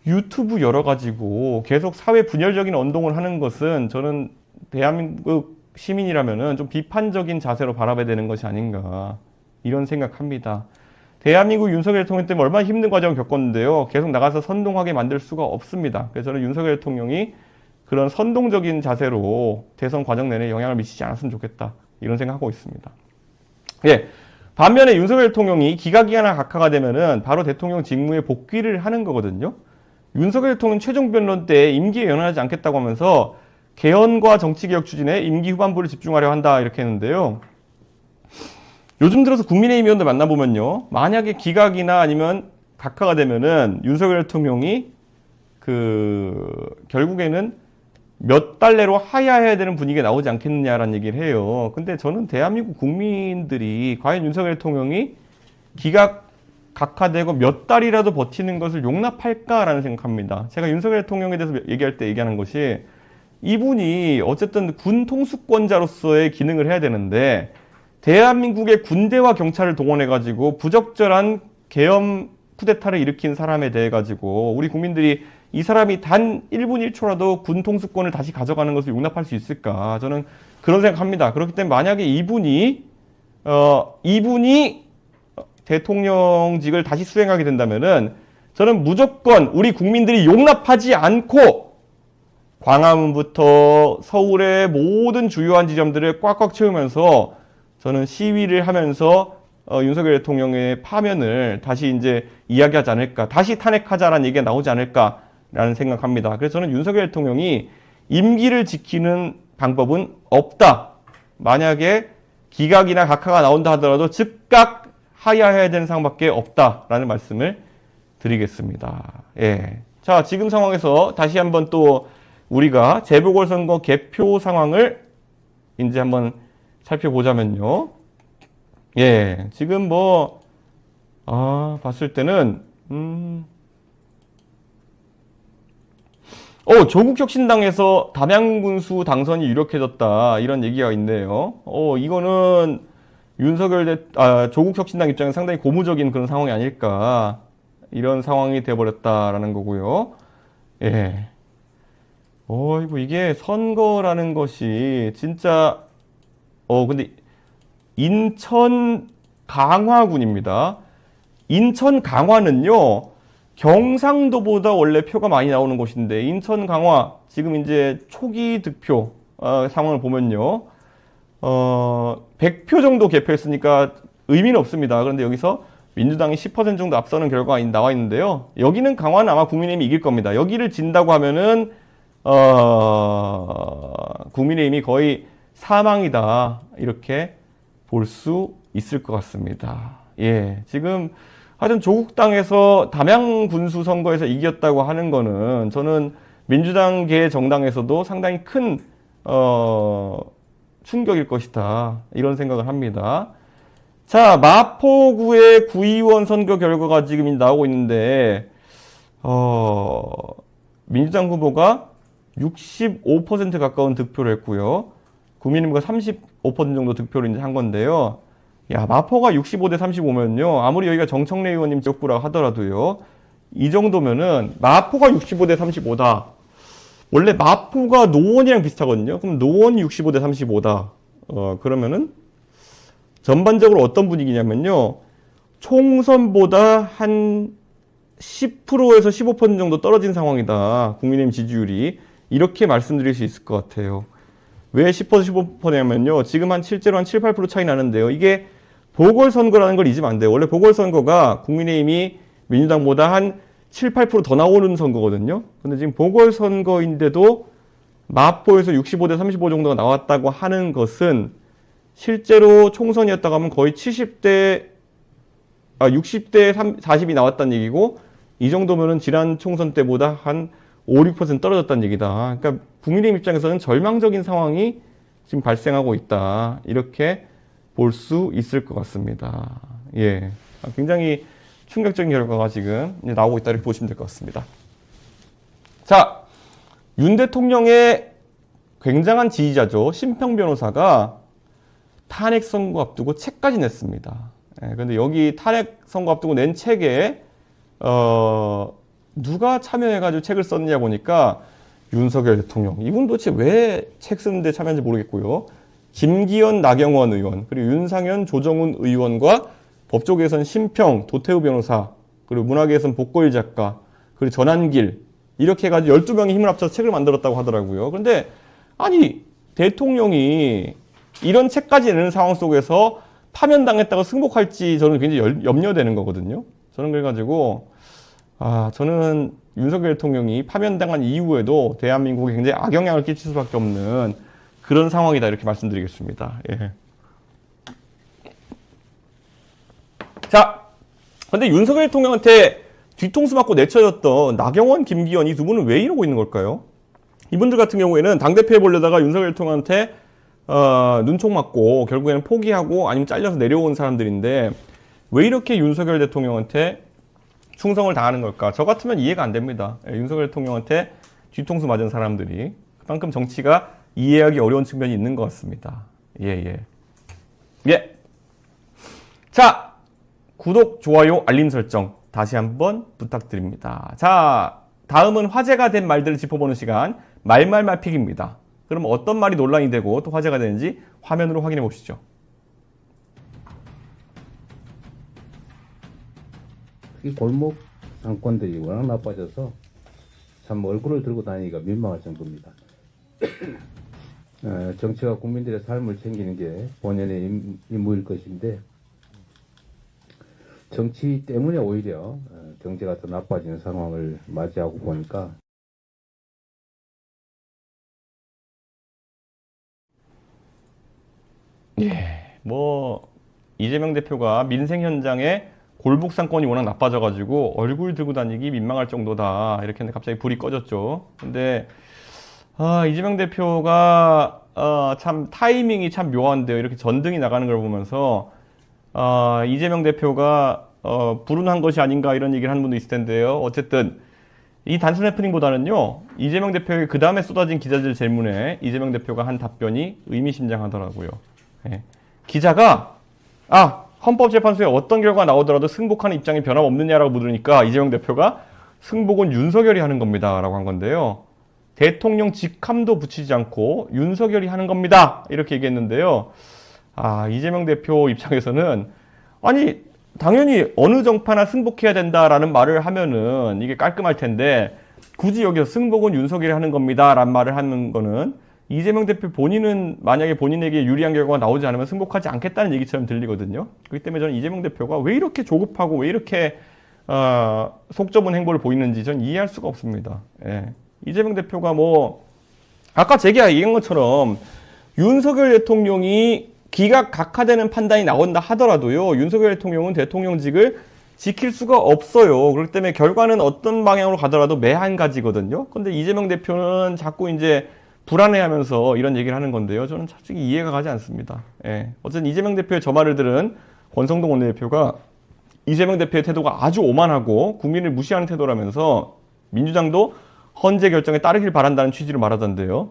A: 유튜브 열어가지고 계속 사회 분열적인 언동을 하는 것은 저는 대한민국 시민이라면은 좀 비판적인 자세로 바라봐야 되는 것이 아닌가 이런 생각합니다. 대한민국 윤석열 대통령 때문에 얼마나 힘든 과정을 겪었는데요. 계속 나가서 선동하게 만들 수가 없습니다. 그래서 저는 윤석열 대통령이 그런 선동적인 자세로 대선 과정 내내 영향을 미치지 않았으면 좋겠다. 이런 생각하고 있습니다. 예. 반면에 윤석열 대통령이 기각이나 각하가 되면은 바로 대통령 직무에 복귀를 하는 거거든요. 윤석열 대통령 최종 변론 때 임기에 연연하지 않겠다고 하면서 개헌과 정치개혁 추진에 임기 후반부를 집중하려 한다 이렇게 했는데요. 요즘 들어서 국민의힘 의원들 만나보면요. 만약에 기각이나 아니면 각하가 되면은 윤석열 대통령이 결국에는 몇 달 내로 하야해야 되는 분위기가 나오지 않겠느냐라는 얘기를 해요. 근데 저는 대한민국 국민들이 과연 윤석열 대통령이 기각, 각하되고 몇 달이라도 버티는 것을 용납할까라는 생각합니다. 제가 윤석열 대통령에 대해서 얘기할 때 얘기하는 것이 이분이 어쨌든 군 통수권자로서의 기능을 해야 되는데 대한민국의 군대와 경찰을 동원해가지고 부적절한 계엄 쿠데타를 일으킨 사람에 대해 가지고 우리 국민들이 이 사람이 단 1분 1초라도 군 통수권을 다시 가져가는 것을 용납할 수 있을까? 저는 그런 생각합니다. 그렇기 때문에 만약에 이분이 대통령직을 다시 수행하게 된다면은 저는 무조건 우리 국민들이 용납하지 않고 광화문부터 서울의 모든 주요한 지점들을 꽉꽉 채우면서 저는 시위를 하면서 윤석열 대통령의 파면을 다시 이제 이야기하지 않을까, 다시 탄핵하자라는 얘기가 나오지 않을까라는 생각합니다. 그래서 저는 윤석열 대통령이 임기를 지키는 방법은 없다. 만약에 기각이나 각하가 나온다 하더라도 즉각 하야해야 되는 상황밖에 없다라는 말씀을 드리겠습니다. 예. 자, 지금 상황에서 다시 한번 또 우리가 재보궐선거 개표 상황을 이제 한번 살펴보자면요. 예, 지금 봤을 때는, 조국혁신당에서 담양군수 당선이 유력해졌다. 이런 얘기가 있네요. 이거는 조국혁신당 입장에서 상당히 고무적인 그런 상황이 아닐까. 이런 상황이 돼버렸다라는 거고요. 예. 이게 선거라는 것이 진짜, 근데 인천 강화군입니다. 인천 강화는요, 경상도보다 원래 표가 많이 나오는 곳인데, 인천 강화, 지금 이제 초기 득표, 상황을 보면요, 100표 정도 개표했으니까 의미는 없습니다. 그런데 여기서 민주당이 10% 정도 앞서는 결과가 나와 있는데요. 여기는 강화는 아마 국민의힘이 이길 겁니다. 여기를 진다고 하면은 국민의힘이 거의 사망이다 이렇게 볼 수 있을 것 같습니다. 예, 지금 하여튼 조국당에서 담양 군수 선거에서 이겼다고 하는 거는 저는 민주당계 정당에서도 상당히 큰 충격일 것이다 이런 생각을 합니다. 자, 마포구의 구의원 선거 결과가 지금 나오고 있는데 민주당 후보가 65% 가까운 득표를 했고요. 국민의힘과 35% 정도 득표를 이제 한 건데요. 야, 마포가 65대 35면요. 아무리 여기가 정청래 의원님 지역구라 하더라도요. 이 정도면은 마포가 65대 35다. 원래 마포가 노원이랑 비슷하거든요. 그럼 노원이 65대 35다. 그러면은 전반적으로 어떤 분위기냐면요. 총선보다 한 10%에서 15% 정도 떨어진 상황이다. 국민의힘 지지율이. 이렇게 말씀드릴 수 있을 것 같아요. 왜 10% 15%냐면요. 지금 실제로 한 7, 8% 차이 나는데요. 이게 보궐선거라는 걸 잊으면 안 돼요. 원래 보궐선거가 국민의힘이 민주당보다 한 7, 8% 더 나오는 선거거든요. 근데 지금 보궐선거인데도 마포에서 65대 35 정도가 나왔다고 하는 것은 실제로 총선이었다고 하면 거의 60대 40이 나왔다는 얘기고 이 정도면은 지난 총선 때보다 한 5, 6% 떨어졌다는 얘기다. 그러니까 국민의힘 입장에서는 절망적인 상황이 지금 발생하고 있다. 이렇게 볼 수 있을 것 같습니다. 예. 굉장히 충격적인 결과가 지금 나오고 있다. 이렇게 보시면 될 것 같습니다. 자, 윤 대통령의 굉장한 지지자죠. 심평 변호사가 탄핵 선고 앞두고 책까지 냈습니다. 그런데 여기 탄핵 선고 앞두고 낸 책에 누가 참여해가지고 책을 썼느냐 보니까 윤석열 대통령. 이분 도대체 왜 책 쓰는데 참여한지 모르겠고요. 김기현, 나경원 의원, 그리고 윤상현, 조정훈 의원과 법조계에서는 심평, 도태우 변호사, 그리고 문화계에서는 복고일 작가, 그리고 전한길 이렇게 해가지고 12명이 힘을 합쳐서 책을 만들었다고 하더라고요. 그런데 아니 대통령이 이런 책까지 내는 상황 속에서 파면당했다고 승복할지 저는 굉장히 염려되는 거거든요. 저는 그래가지고 저는 윤석열 대통령이 파면당한 이후에도 대한민국에 굉장히 악영향을 끼칠 수밖에 없는 그런 상황이다 이렇게 말씀드리겠습니다. 예. 자, 근데 윤석열 대통령한테 뒤통수 맞고 내쳐졌던 나경원, 김기현 이 두 분은 왜 이러고 있는 걸까요? 이분들 같은 경우에는 당대표 해보려다가 윤석열 대통령한테 눈총 맞고 결국에는 포기하고 아니면 잘려서 내려온 사람들인데 왜 이렇게 윤석열 대통령한테 충성을 다하는 걸까? 저 같으면 이해가 안 됩니다. 윤석열 대통령한테 뒤통수 맞은 사람들이 그만큼 정치가 이해하기 어려운 측면이 있는 것 같습니다. 예. 자, 구독, 좋아요, 알림 설정 다시 한번 부탁드립니다. 자, 다음은 화제가 된 말들을 짚어보는 시간 말픽입니다. 그럼 어떤 말이 논란이 되고 또 화제가 되는지 화면으로 확인해 보시죠.
C: 이 골목 상권들이 워낙 나빠져서 참 얼굴을 들고 다니기가 민망할 정도입니다. 정치가 국민들의 삶을 챙기는 게 본연의 임무일 것인데 정치 때문에 오히려 경제가 더 나빠지는 상황을 맞이하고 보니까
A: 이재명 대표가 민생 현장에 골목 상권이 워낙 나빠져가지고 얼굴 들고 다니기 민망할 정도다 이렇게 했는데 갑자기 불이 꺼졌죠. 근데 이재명 대표가 참 타이밍이 참 묘한데요. 이렇게 전등이 나가는 걸 보면서 이재명 대표가 불운한 것이 아닌가 이런 얘기를 하는 분도 있을 텐데요. 어쨌든 이 단순 해프닝보다는요. 이재명 대표에게 그 다음에 쏟아진 기자들 질문에 이재명 대표가 한 답변이 의미심장하더라고요. 기자가 헌법재판소에 어떤 결과가 나오더라도 승복하는 입장이 변함없느냐라고 물으니까 이재명 대표가 승복은 윤석열이 하는 겁니다 라고 한 건데요. 대통령 직함도 붙이지 않고 윤석열이 하는 겁니다 이렇게 얘기했는데요. 이재명 대표 입장에서는 아니 당연히 어느 정파나 승복해야 된다라는 말을 하면은 이게 깔끔할 텐데 굳이 여기서 승복은 윤석열이 하는 겁니다 라는 말을 하는 거는 이재명 대표 본인은 만약에 본인에게 유리한 결과가 나오지 않으면 승복하지 않겠다는 얘기처럼 들리거든요. 그렇기 때문에 저는 이재명 대표가 왜 이렇게 조급하고 왜 이렇게 속 좁은 행보를 보이는지 전 이해할 수가 없습니다. 예. 이재명 대표가 뭐 아까 제가 얘기한 것처럼 윤석열 대통령이 기각각하되는 판단이 나온다 하더라도요. 윤석열 대통령은 대통령직을 지킬 수가 없어요. 그렇기 때문에 결과는 어떤 방향으로 가더라도 매한 가지거든요. 근데 이재명 대표는 자꾸 이제 불안해하면서 이런 얘기를 하는 건데요. 저는 솔직히 이해가 가지 않습니다. 예. 어쨌든 이재명 대표의 저 말을 들은 권성동 원내대표가 이재명 대표의 태도가 아주 오만하고 국민을 무시하는 태도라면서 민주당도 헌재 결정에 따르길 바란다는 취지로 말하던데요.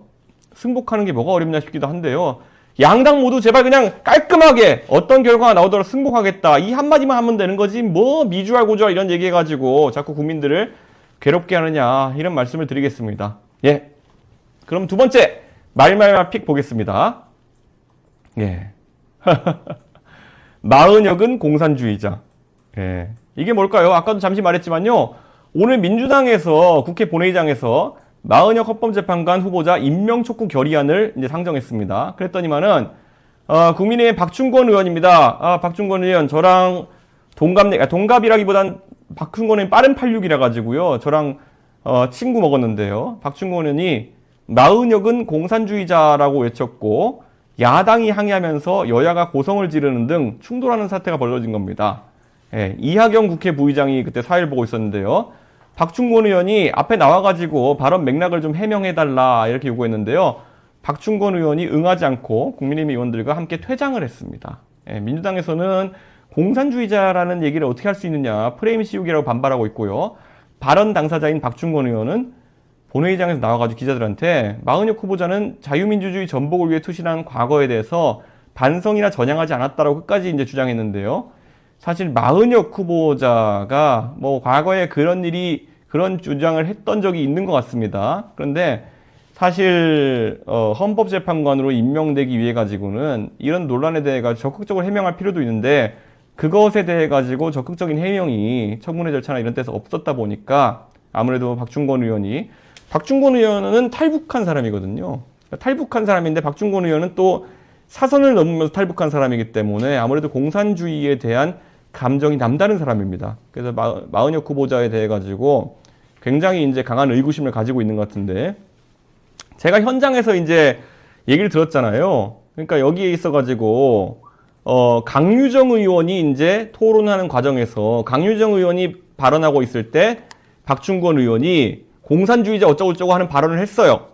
A: 승복하는 게 뭐가 어렵냐 싶기도 한데요. 양당 모두 제발 그냥 깔끔하게 어떤 결과가 나오더라도 승복하겠다. 이 한마디만 하면 되는 거지 뭐 미주알 고주알 이런 얘기해가지고 자꾸 국민들을 괴롭게 하느냐 이런 말씀을 드리겠습니다. 예. 그럼 두 번째 말말말 픽 보겠습니다. 예. 마은혁은 공산주의자. 예. 이게 뭘까요? 아까도 잠시 말했지만요. 오늘 민주당에서 국회 본회의장에서 마은혁 헌법재판관 후보자 임명 촉구 결의안을 이제 상정했습니다. 그랬더니만은 국민의힘 박충권 의원입니다. 박충권 의원 저랑 동갑이라기보단 박충권 의원 빠른 86이라 가지고요. 저랑 친구 먹었는데요. 박충권 의원이 마은혁은 공산주의자라고 외쳤고 야당이 항의하면서 여야가 고성을 지르는 등 충돌하는 사태가 벌어진 겁니다. 예, 이하경 국회 부의장이 그때 사회를 보고 있었는데요. 박충권 의원이 앞에 나와가지고 발언 맥락을 좀 해명해달라 이렇게 요구했는데요. 박충권 의원이 응하지 않고 국민의힘 의원들과 함께 퇴장을 했습니다. 예, 민주당에서는 공산주의자라는 얘기를 어떻게 할 수 있느냐 프레임 씌우기라고 반발하고 있고요. 발언 당사자인 박충권 의원은 본회의장에서 나와가지고 기자들한테 마은혁 후보자는 자유민주주의 전복을 위해 투신한 과거에 대해서 반성이나 전향하지 않았다라고 끝까지 이제 주장했는데요. 사실 마은혁 후보자가 뭐 과거에 그런 주장을 했던 적이 있는 것 같습니다. 그런데 사실 헌법재판관으로 임명되기 위해 가지고는 이런 논란에 대해 가지고 적극적으로 해명할 필요도 있는데 그것에 대해 가지고 적극적인 해명이 청문회 절차나 이런 데서 없었다 보니까 아무래도 박충권 의원은 탈북한 사람이거든요. 탈북한 사람인데 박충권 의원은 또 사선을 넘으면서 탈북한 사람이기 때문에 아무래도 공산주의에 대한 감정이 남다른 사람입니다. 그래서 마은혁 후보자에 대해 가지고 굉장히 이제 강한 의구심을 가지고 있는 것 같은데 제가 현장에서 이제 얘기를 들었잖아요. 그러니까 여기에 있어 가지고 강유정 의원이 이제 토론하는 과정에서 강유정 의원이 발언하고 있을 때 박충권 의원이 공산주의자 어쩌고저쩌고 하는 발언을 했어요.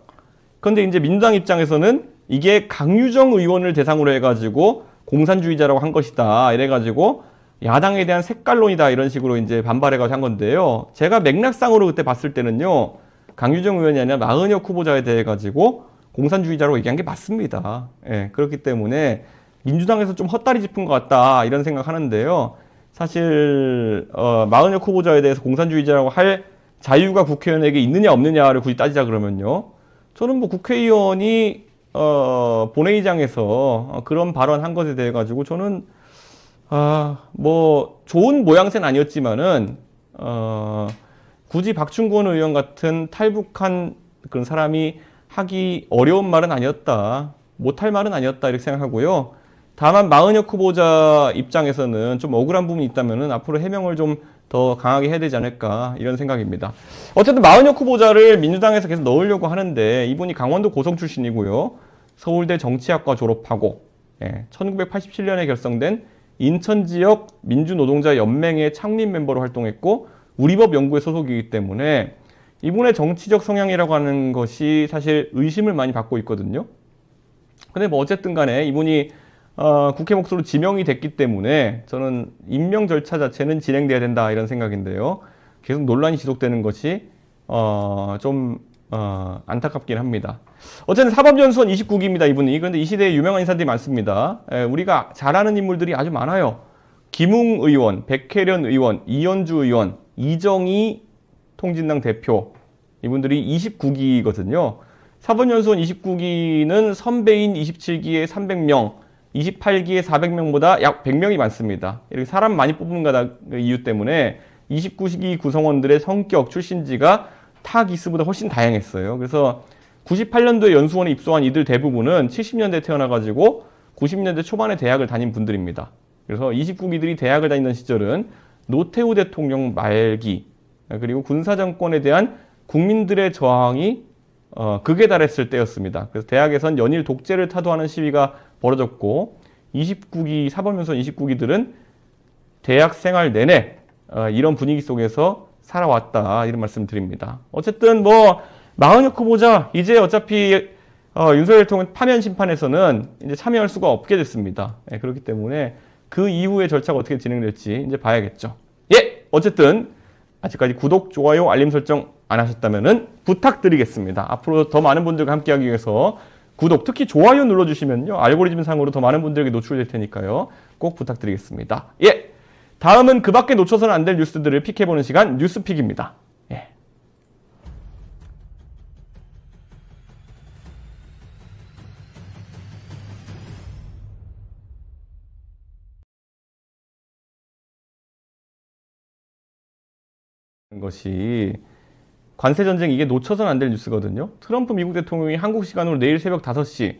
A: 그런데 이제 민주당 입장에서는 이게 강유정 의원을 대상으로 해가지고 공산주의자라고 한 것이다. 이래가지고 야당에 대한 색깔론이다. 이런 식으로 이제 반발해가지고 한 건데요. 제가 맥락상으로 그때 봤을 때는요. 강유정 의원이 아니라 마은혁 후보자에 대해 가지고 공산주의자라고 얘기한 게 맞습니다. 예, 그렇기 때문에 민주당에서 좀 헛다리 짚은 것 같다. 이런 생각하는데요. 사실 마은혁 후보자에 대해서 공산주의자라고 할 자유가 국회의원에게 있느냐 없느냐를 굳이 따지자 그러면요. 저는 뭐 국회의원이 본회의장에서 그런 발언한 것에 대해 가지고 저는 뭐 좋은 모양새는 아니었지만은 굳이 박충권 의원 같은 탈북한 그런 사람이 하기 어려운 말은 아니었다. 못할 말은 아니었다 이렇게 생각하고요. 다만 마은혁 후보자 입장에서는 좀 억울한 부분이 있다면은 앞으로 해명을 좀 더 강하게 해야 되지 않을까 이런 생각입니다. 어쨌든 마은혁 후보자를 민주당에서 계속 넣으려고 하는데 이분이 강원도 고성 출신이고요. 서울대 정치학과 졸업하고 1987년에 결성된 인천지역 민주노동자연맹의 창립 멤버로 활동했고 우리법 연구회 소속이기 때문에 이분의 정치적 성향이라고 하는 것이 사실 의심을 많이 받고 있거든요. 근데 뭐 어쨌든 간에 이분이 국회 몫으로 지명이 됐기 때문에 저는 임명 절차 자체는 진행돼야 된다 이런 생각인데요. 계속 논란이 지속되는 것이 좀 안타깝긴 합니다. 어쨌든 사법연수원 29기입니다. 이분이. 그런데 이 시대에 유명한 인사들이 많습니다. 우리가 잘 아는 인물들이 아주 많아요. 김웅 의원, 백혜련 의원, 이현주 의원, 이정희 통진당 대표 이분들이 29기거든요. 사법연수원 29기는 선배인 27기에 300명, 28기에 400명보다 약 100명이 많습니다. 이렇게 사람 많이 뽑는 이유 때문에 29기 구성원들의 성격, 출신지가 타 기수보다 훨씬 다양했어요. 그래서 98년도에 연수원에 입소한 이들 대부분은 70년대에 태어나가지고 90년대 초반에 대학을 다닌 분들입니다. 그래서 29기들이 대학을 다니던 시절은 노태우 대통령 말기, 그리고 군사정권에 대한 국민들의 저항이 극에 달했을 때였습니다. 그래서 대학에선 연일 독재를 타도하는 시위가 벌어졌고 29기, 사법연수원 29기들은 대학 생활 내내 이런 분위기 속에서 살아왔다, 이런 말씀 드립니다. 어쨌든 뭐 마흔 후보자 이제 어차피 윤석열 대통령 파면 심판에서는 이제 참여할 수가 없게 됐습니다. 예, 그렇기 때문에 그 이후의 절차가 어떻게 진행될지 이제 봐야겠죠. 예, 어쨌든 아직까지 구독, 좋아요, 알림 설정 안 하셨다면은 부탁드리겠습니다. 앞으로 더 많은 분들과 함께하기 위해서 구독, 특히 좋아요 눌러주시면요, 알고리즘 상으로 더 많은 분들에게 노출될 테니까요, 꼭 부탁드리겠습니다. 예, 다음은 그 밖에 놓쳐서는 안 될 뉴스들을 픽해보는 시간, 뉴스픽입니다. 예. 것이 관세 전쟁, 이게 놓쳐서는 안 될 뉴스거든요. 트럼프 미국 대통령이 한국 시간으로 내일 새벽 5시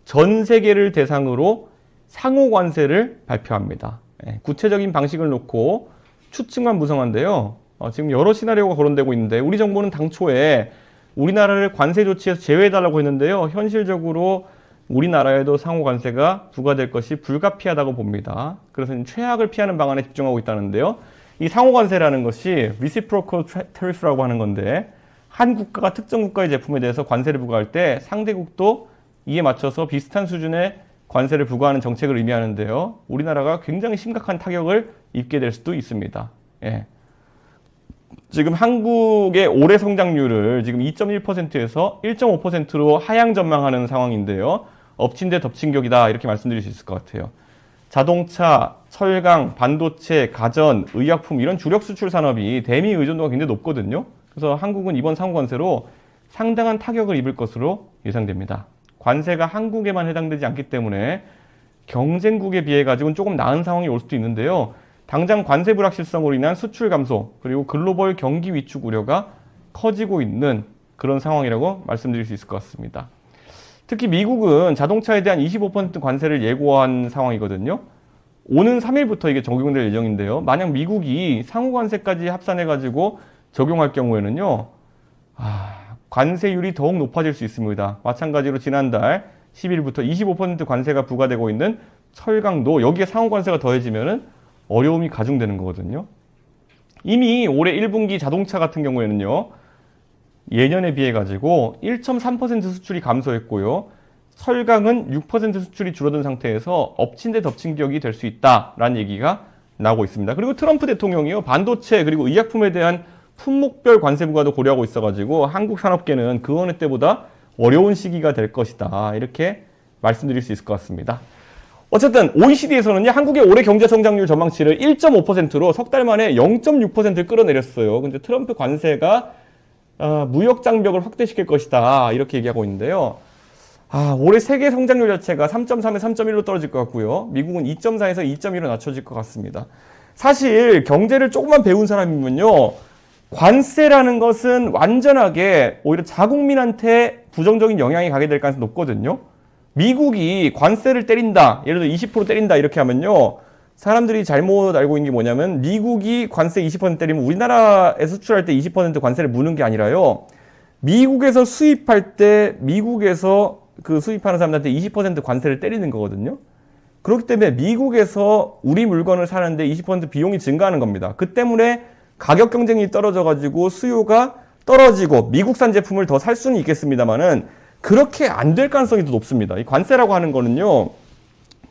A: 전 세계를 대상으로 상호 관세를 발표합니다. 구체적인 방식을 놓고 추측만 무성한데요. 지금 여러 시나리오가 거론되고 있는데 우리 정부는 당초에 우리나라를 관세 조치에서 제외해달라고 했는데요. 현실적으로 우리나라에도 상호 관세가 부과될 것이 불가피하다고 봅니다. 그래서 최악을 피하는 방안에 집중하고 있다는데요. 이 상호 관세라는 것이 reciprocal tariff라고 하는 건데, 한 국가가 특정 국가의 제품에 대해서 관세를 부과할 때 상대국도 이에 맞춰서 비슷한 수준의 관세를 부과하는 정책을 의미하는데요. 우리나라가 굉장히 심각한 타격을 입게 될 수도 있습니다. 예. 지금 한국의 올해 성장률을 지금 2.1%에서 1.5%로 하향 전망하는 상황인데요. 엎친 데 덮친 격이다, 이렇게 말씀드릴 수 있을 것 같아요. 자동차, 철강, 반도체, 가전, 의약품, 이런 주력 수출 산업이 대미 의존도가 굉장히 높거든요. 그래서 한국은 이번 상호 관세로 상당한 타격을 입을 것으로 예상됩니다. 관세가 한국에만 해당되지 않기 때문에 경쟁국에 비해 가지고는 조금 나은 상황이 올 수도 있는데요. 당장 관세 불확실성으로 인한 수출 감소, 그리고 글로벌 경기 위축 우려가 커지고 있는 그런 상황이라고 말씀드릴 수 있을 것 같습니다. 특히 미국은 자동차에 대한 25% 관세를 예고한 상황이거든요. 오는 3일부터 이게 적용될 예정인데요. 만약 미국이 상호 관세까지 합산해가지고 적용할 경우에는요, 관세율이 더욱 높아질 수 있습니다. 마찬가지로 지난달 10일부터 25% 관세가 부과되고 있는 철강도 여기에 상호 관세가 더해지면은 어려움이 가중되는 거거든요. 이미 올해 1분기 자동차 같은 경우에는요, 예년에 비해 가지고 1.3% 수출이 감소했고요. 철강은 6% 수출이 줄어든 상태에서 엎친 데 덮친 격이 될 수 있다라는 얘기가 나오고 있습니다. 그리고 트럼프 대통령이요, 반도체 그리고 의약품에 대한 품목별 관세 부과도 고려하고 있어가지고 한국 산업계는 그 어느 때보다 어려운 시기가 될 것이다, 이렇게 말씀드릴 수 있을 것 같습니다. 어쨌든 OECD에서는요, 한국의 올해 경제 성장률 전망치를 1.5%로 석 달 만에 0.6%를 끌어내렸어요. 근데 트럼프 관세가 무역 장벽을 확대시킬 것이다, 이렇게 얘기하고 있는데요. 올해 세계 성장률 자체가 3.3에 3.1로 떨어질 것 같고요. 미국은 2.4에서 2.1로 낮춰질 것 같습니다. 사실 경제를 조금만 배운 사람이면요, 관세라는 것은 완전하게 오히려 자국민한테 부정적인 영향이 가게 될 가능성이 높거든요. 미국이 관세를 때린다, 예를 들어 20% 때린다, 이렇게 하면요, 사람들이 잘못 알고 있는 게 뭐냐면 미국이 관세 20% 때리면 우리나라에 수출할 때 20% 관세를 무는 게 아니라요, 미국에서 수입할 때 미국에서 그 수입하는 사람들한테 20% 관세를 때리는 거거든요. 그렇기 때문에 미국에서 우리 물건을 사는데 20% 비용이 증가하는 겁니다. 그 때문에 가격 경쟁이 떨어져가지고 수요가 떨어지고 미국산 제품을 더 살 수는 있겠습니다만은 그렇게 안 될 가능성이 더 높습니다. 이 관세라고 하는 거는요,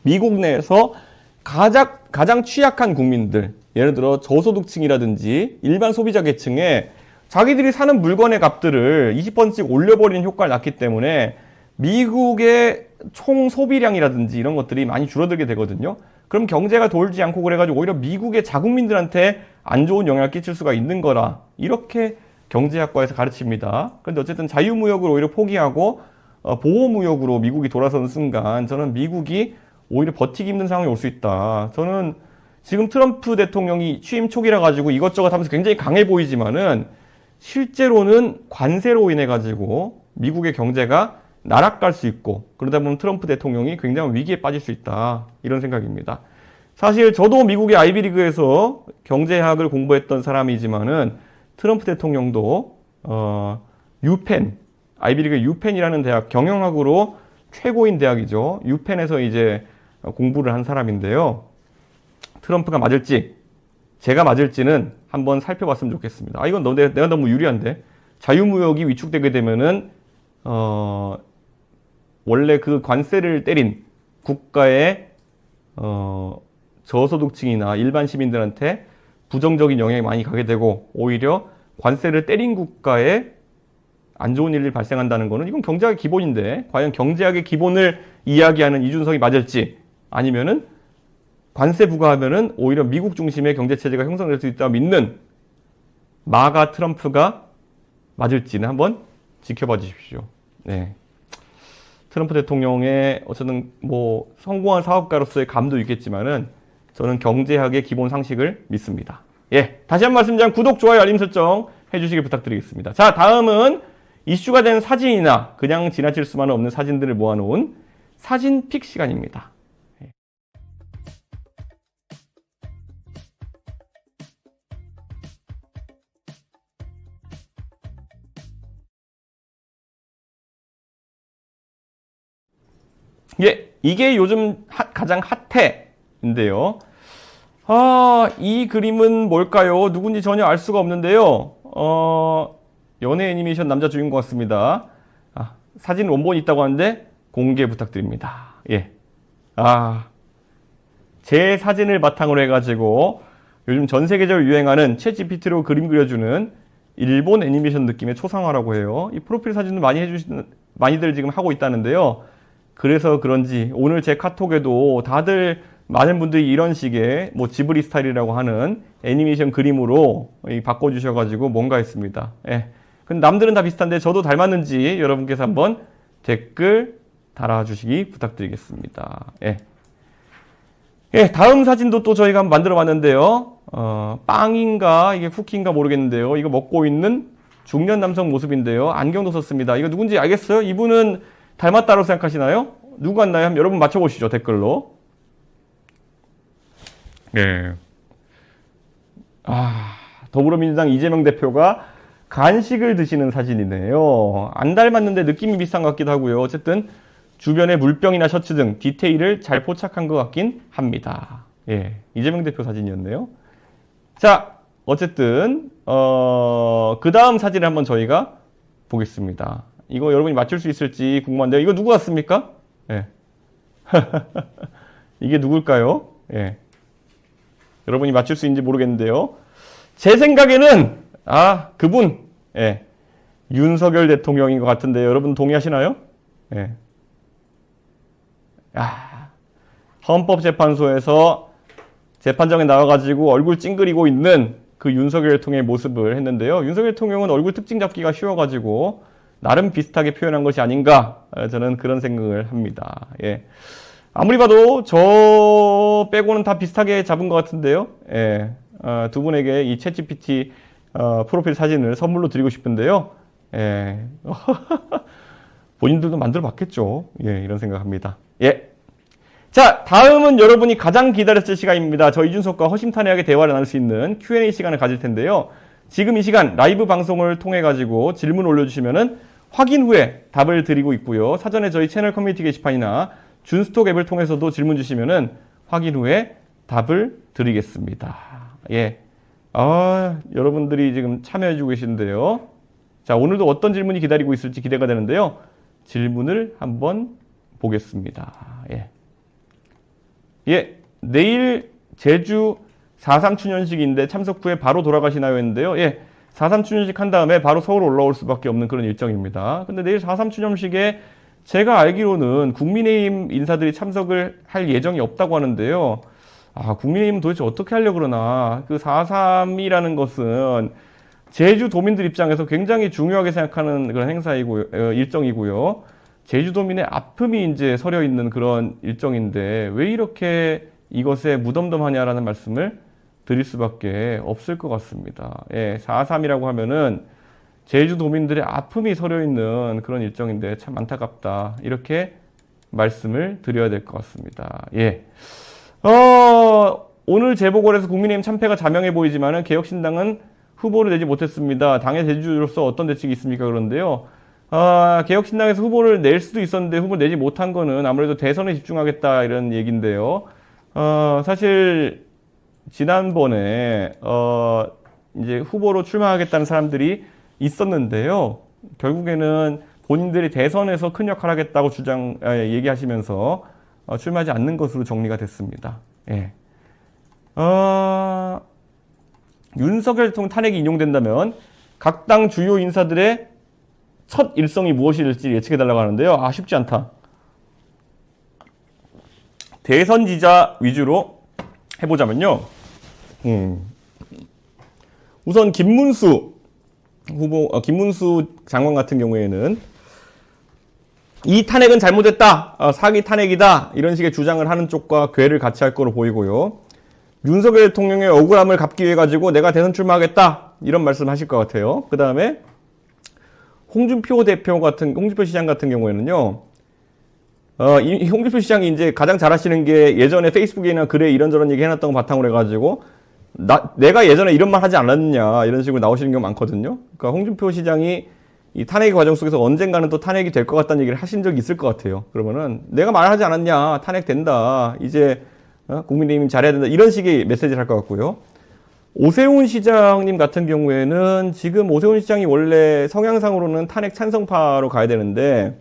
A: 미국 내에서 가장 취약한 국민들, 예를 들어 저소득층이라든지 일반 소비자 계층에 자기들이 사는 물건의 값들을 20%씩 올려버리는 효과를 낳기 때문에 미국의 총 소비량이라든지 이런 것들이 많이 줄어들게 되거든요. 그럼 경제가 돌지 않고 그래가지고 오히려 미국의 자국민들한테 안 좋은 영향을 끼칠 수가 있는 거라, 이렇게 경제학과에서 가르칩니다. 그런데 어쨌든 자유무역을 오히려 포기하고 보호무역으로 미국이 돌아서는 순간 저는 미국이 오히려 버티기 힘든 상황이 올 수 있다. 저는 지금 트럼프 대통령이 취임 초기라 가지고 이것저것 하면서 굉장히 강해 보이지만은 실제로는 관세로 인해 가지고 미국의 경제가 나락갈 수 있고 그러다 보면 트럼프 대통령이 굉장히 위기에 빠질 수 있다. 이런 생각입니다. 사실 저도 미국의 아이비리그에서 경제학을 공부했던 사람이지만은 트럼프 대통령도 유펜, 아이비리그 유펜이라는 대학, 경영학으로 최고인 대학이죠. 유펜에서 이제 공부를 한 사람인데요. 트럼프가 맞을지 제가 맞을지는 한번 살펴봤으면 좋겠습니다. 아, 이건 내가 너무 유리한데. 자유무역이 위축되게 되면은 원래 그 관세를 때린 국가의 저소득층이나 일반 시민들한테 부정적인 영향이 많이 가게 되고, 오히려 관세를 때린 국가에 안 좋은 일이 발생한다는 거는 이건 경제학의 기본인데, 과연 경제학의 기본을 이야기하는 이준석이 맞을지, 아니면은 관세 부과하면은 오히려 미국 중심의 경제 체제가 형성될 수 있다고 믿는 마가 트럼프가 맞을지는 한번 지켜봐 주십시오. 네. 트럼프 대통령의 어쨌든 뭐 성공한 사업가로서의 감도 있겠지만은 저는 경제학의 기본 상식을 믿습니다. 예. 다시 한 번 말씀드리면 구독, 좋아요, 알림 설정 해주시길 부탁드리겠습니다. 자, 다음은 이슈가 된 사진이나 그냥 지나칠 수만은 없는 사진들을 모아놓은 사진픽 시간입니다. 예, 이게 요즘 가장 핫해인데요. 이 그림은 뭘까요? 누군지 전혀 알 수가 없는데요. 연예 애니메이션 남자 주인공 같습니다. 사진 원본이 있다고 하는데 공개 부탁드립니다. 예. 제 사진을 바탕으로 해가지고 요즘 전 세계적으로 유행하는 챗GPT로 그림 그려주는 일본 애니메이션 느낌의 초상화라고 해요. 이 프로필 사진을 많이들 지금 하고 있다는데요. 그래서 그런지 오늘 제 카톡에도 다들 많은 분들이 이런 식의 뭐 지브리 스타일이라고 하는 애니메이션 그림으로 바꿔주셔가지고 뭔가 했습니다. 예. 근데 남들은 다 비슷한데 저도 닮았는지 여러분께서 한번 댓글 달아주시기 부탁드리겠습니다. 예. 예, 다음 사진도 또 저희가 한번 만들어 봤는데요. 빵인가 이게 쿠키인가 모르겠는데요. 이거 먹고 있는 중년 남성 모습인데요. 안경도 썼습니다. 이거 누군지 알겠어요? 이분은 닮았다고 생각하시나요? 누구 같나요? 한번 여러분 맞춰보시죠. 댓글로. 네. 더불어민주당 이재명 대표가 간식을 드시는 사진이네요. 안 닮았는데 느낌이 비슷한 것 같기도 하고요. 어쨌든 주변에 물병이나 셔츠 등 디테일을 잘 포착한 것 같긴 합니다. 예, 이재명 대표 사진이었네요. 자, 어쨌든 그 다음 사진을 한번 저희가 보겠습니다. 이거 여러분이 맞출 수 있을지 궁금한데요. 이거 누구 같습니까? 예. 이게 누굴까요? 예. 여러분이 맞출 수 있는지 모르겠는데요. 제 생각에는 그분 예. 윤석열 대통령인 것 같은데 여러분 동의하시나요? 예. 헌법재판소에서 재판정에 나와가지고 얼굴 찡그리고 있는 그 윤석열 대통령의 모습을 했는데요. 윤석열 대통령은 얼굴 특징 잡기가 쉬워가지고 나름 비슷하게 표현한 것이 아닌가 저는 그런 생각을 합니다. 예. 아무리 봐도 저 빼고는 다 비슷하게 잡은 것 같은데요. 예. 두 분에게 이 챗GPT 프로필 사진을 선물로 드리고 싶은데요. 예. 본인들도 만들어 봤겠죠. 예, 이런 생각합니다. 예. 자, 다음은 여러분이 가장 기다렸을 시간입니다. 저 이준석과 허심탄회하게 대화를 나눌 수 있는 Q&A 시간을 가질 텐데요. 지금 이 시간 라이브 방송을 통해 가지고 질문 올려주시면은 확인 후에 답을 드리고 있고요. 사전에 저희 채널 커뮤니티 게시판이나 준스톡 앱을 통해서도 질문 주시면은 확인 후에 답을 드리겠습니다. 예. 여러분들이 지금 참여해주고 계신데요. 자, 오늘도 어떤 질문이 기다리고 있을지 기대가 되는데요. 질문을 한번 보겠습니다. 예. 예, 내일 제주 4.3 추년식인데 참석 후에 바로 돌아가시나요 했는데요. 예, 4.3 추년식 한 다음에 바로 서울 올라올 수밖에 없는 그런 일정입니다. 근데 내일 4.3 추념식에 제가 알기로는 국민의힘 인사들이 참석을 할 예정이 없다고 하는데요. 국민의힘은 도대체 어떻게 하려고 그러나. 그 4.3이라는 것은 제주도민들 입장에서 굉장히 중요하게 생각하는 그런 행사이고요, 일정이고요. 제주도민의 아픔이 이제 서려 있는 그런 일정인데 왜 이렇게 이것에 무덤덤하냐라는 말씀을 드릴 수밖에 없을 것 같습니다. 예, 4.3이라고 하면은 제주도민들의 아픔이 서려 있는 그런 일정인데 참 안타깝다. 이렇게 말씀을 드려야 될 것 같습니다. 예. 오늘 재보궐에서 국민의힘 참패가 자명해 보이지만은 개혁신당은 후보를 내지 못했습니다. 당의 대주주로서 어떤 대책이 있습니까? 그런데요. 개혁신당에서 후보를 낼 수도 있었는데 후보를 내지 못한 거는 아무래도 대선에 집중하겠다 이런 얘기인데요. 사실 지난번에 이제 후보로 출마하겠다는 사람들이 있었는데요. 결국에는 본인들이 대선에서 큰 역할을 하겠다고 얘기하시면서 출마하지 않는 것으로 정리가 됐습니다. 예. 윤석열 대통령 탄핵이 인용된다면 각 당 주요 인사들의 첫 일성이 무엇일지 예측해달라고 하는데요. 쉽지 않다. 대선 지자 위주로 해보자면요. 우선 김문수 장관 같은 경우에는 이 탄핵은 잘못됐다, 사기 탄핵이다 이런 식의 주장을 하는 쪽과 궤를 같이 할 거로 보이고요. 윤석열 대통령의 억울함을 갚기 위해 가지고 내가 대선 출마하겠다 이런 말씀하실 것 같아요. 그 다음에 홍준표 시장 같은 경우에는요. 이 홍준표 시장이 이제 가장 잘 하시는 게 예전에 페이스북이나 글에 이런저런 얘기 해놨던 거 바탕으로 해가지고 내가 예전에 이런 말 하지 않았느냐 이런 식으로 나오시는 경우 많거든요. 그러니까 홍준표 시장이 이 탄핵의 과정 속에서 언젠가는 또 탄핵이 될 것 같다는 얘기를 하신 적이 있을 것 같아요. 그러면은 내가 말하지 않았냐, 탄핵 된다, 이제 국민의힘이 잘해야 된다 이런 식의 메시지를 할 것 같고요. 오세훈 시장님 같은 경우에는 지금 오세훈 시장이 원래 성향상으로는 탄핵 찬성파로 가야 되는데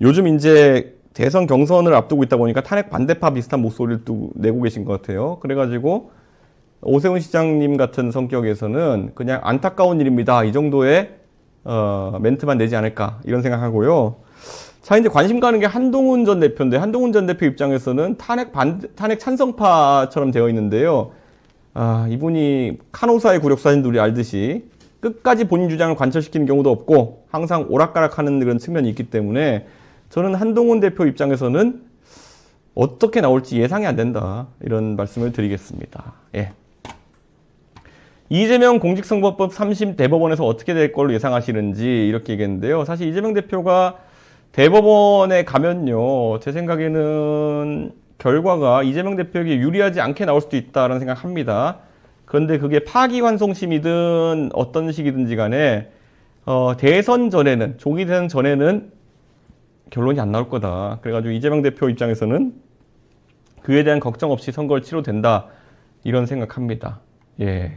A: 요즘 이제 대선 경선을 앞두고 있다 보니까 탄핵 반대파 비슷한 목소리를 또 내고 계신 것 같아요. 그래가지고 오세훈 시장님 같은 성격에서는 그냥 안타까운 일입니다. 이 정도의 멘트만 내지 않을까 이런 생각하고요. 자, 이제 관심 가는 게 한동훈 전 대표인데 한동훈 전 대표 입장에서는 탄핵 찬성파처럼 되어 있는데요. 이분이 카노사의 굴욕사진도 우리 알듯이 끝까지 본인 주장을 관철시키는 경우도 없고 항상 오락가락하는 그런 측면이 있기 때문에 저는 한동훈 대표 입장에서는 어떻게 나올지 예상이 안 된다 이런 말씀을 드리겠습니다. 예. 이재명 공직선거법 3심 대법원에서 어떻게 될 걸로 예상하시는지 이렇게 얘기했는데요. 사실 이재명 대표가 대법원에 가면요, 제 생각에는 결과가 이재명 대표에게 유리하지 않게 나올 수도 있다는 생각합니다. 그런데 그게 파기환송심이든 어떤 식이든지 간에 대선 전에는, 조기 대선 전에는 결론이 안 나올 거다. 그래가지고 이재명 대표 입장에서는 그에 대한 걱정 없이 선거를 치러된다 이런 생각합니다. 예.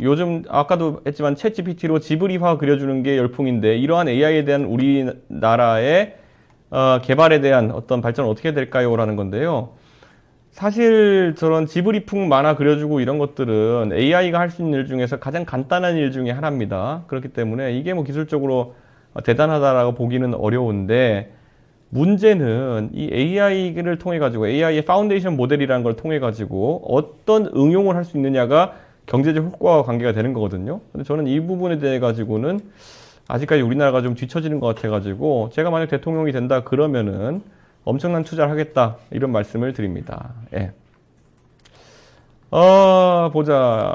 A: 요즘 아까도 했지만 챗GPT로 지브리화 그려주는 게 열풍인데 이러한 AI에 대한 우리나라의 개발에 대한 어떤 발전은 어떻게 될까요? 라는 건데요. 사실 저런 지브리풍 만화 그려주고 이런 것들은 AI가 할 수 있는 일 중에서 가장 간단한 일 중에 하나입니다. 그렇기 때문에 이게 뭐 기술적으로 대단하다라고 보기는 어려운데 문제는 이 AI를 통해 가지고 AI의 파운데이션 모델이라는 걸 통해 가지고 어떤 응용을 할 수 있느냐가 경제적 효과와 관계가 되는 거거든요. 근데 저는 이 부분에 대해 가지고는 아직까지 우리나라가 좀 뒤처지는 것 같아 가지고 제가 만약 대통령이 된다 그러면은 엄청난 투자를 하겠다 이런 말씀을 드립니다. 예. 보자.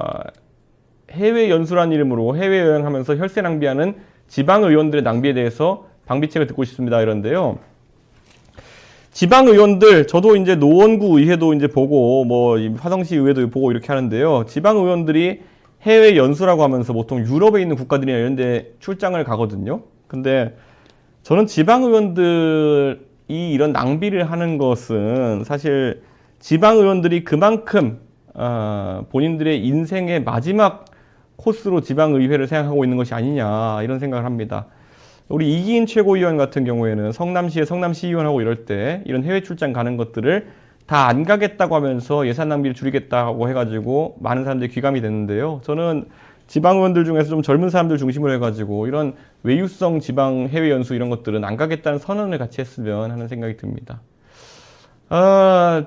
A: 해외 연수란 이름으로 해외 여행하면서 혈세 낭비하는 지방 의원들의 낭비에 대해서 방비책을 듣고 싶습니다. 이런데요. 지방 의원들, 저도 이제 노원구 의회도 이제 보고, 뭐, 화성시 의회도 보고 이렇게 하는데요. 지방 의원들이 해외 연수라고 하면서 보통 유럽에 있는 국가들이나 이런 데 출장을 가거든요. 근데 저는 지방 의원들이 이런 낭비를 하는 것은 사실 지방 의원들이 그만큼, 본인들의 인생의 마지막 코스로 지방 의회를 생각하고 있는 것이 아니냐, 이런 생각을 합니다. 우리 이기인 최고위원 같은 경우에는 성남시에 성남시의원하고 이럴 때 이런 해외 출장 가는 것들을 다 안 가겠다고 하면서 예산 낭비를 줄이겠다고 해가지고 많은 사람들이 귀감이 됐는데요. 저는 지방의원들 중에서 좀 젊은 사람들 중심으로 해가지고 이런 외유성 지방 해외 연수 이런 것들은 안 가겠다는 선언을 같이 했으면 하는 생각이 듭니다.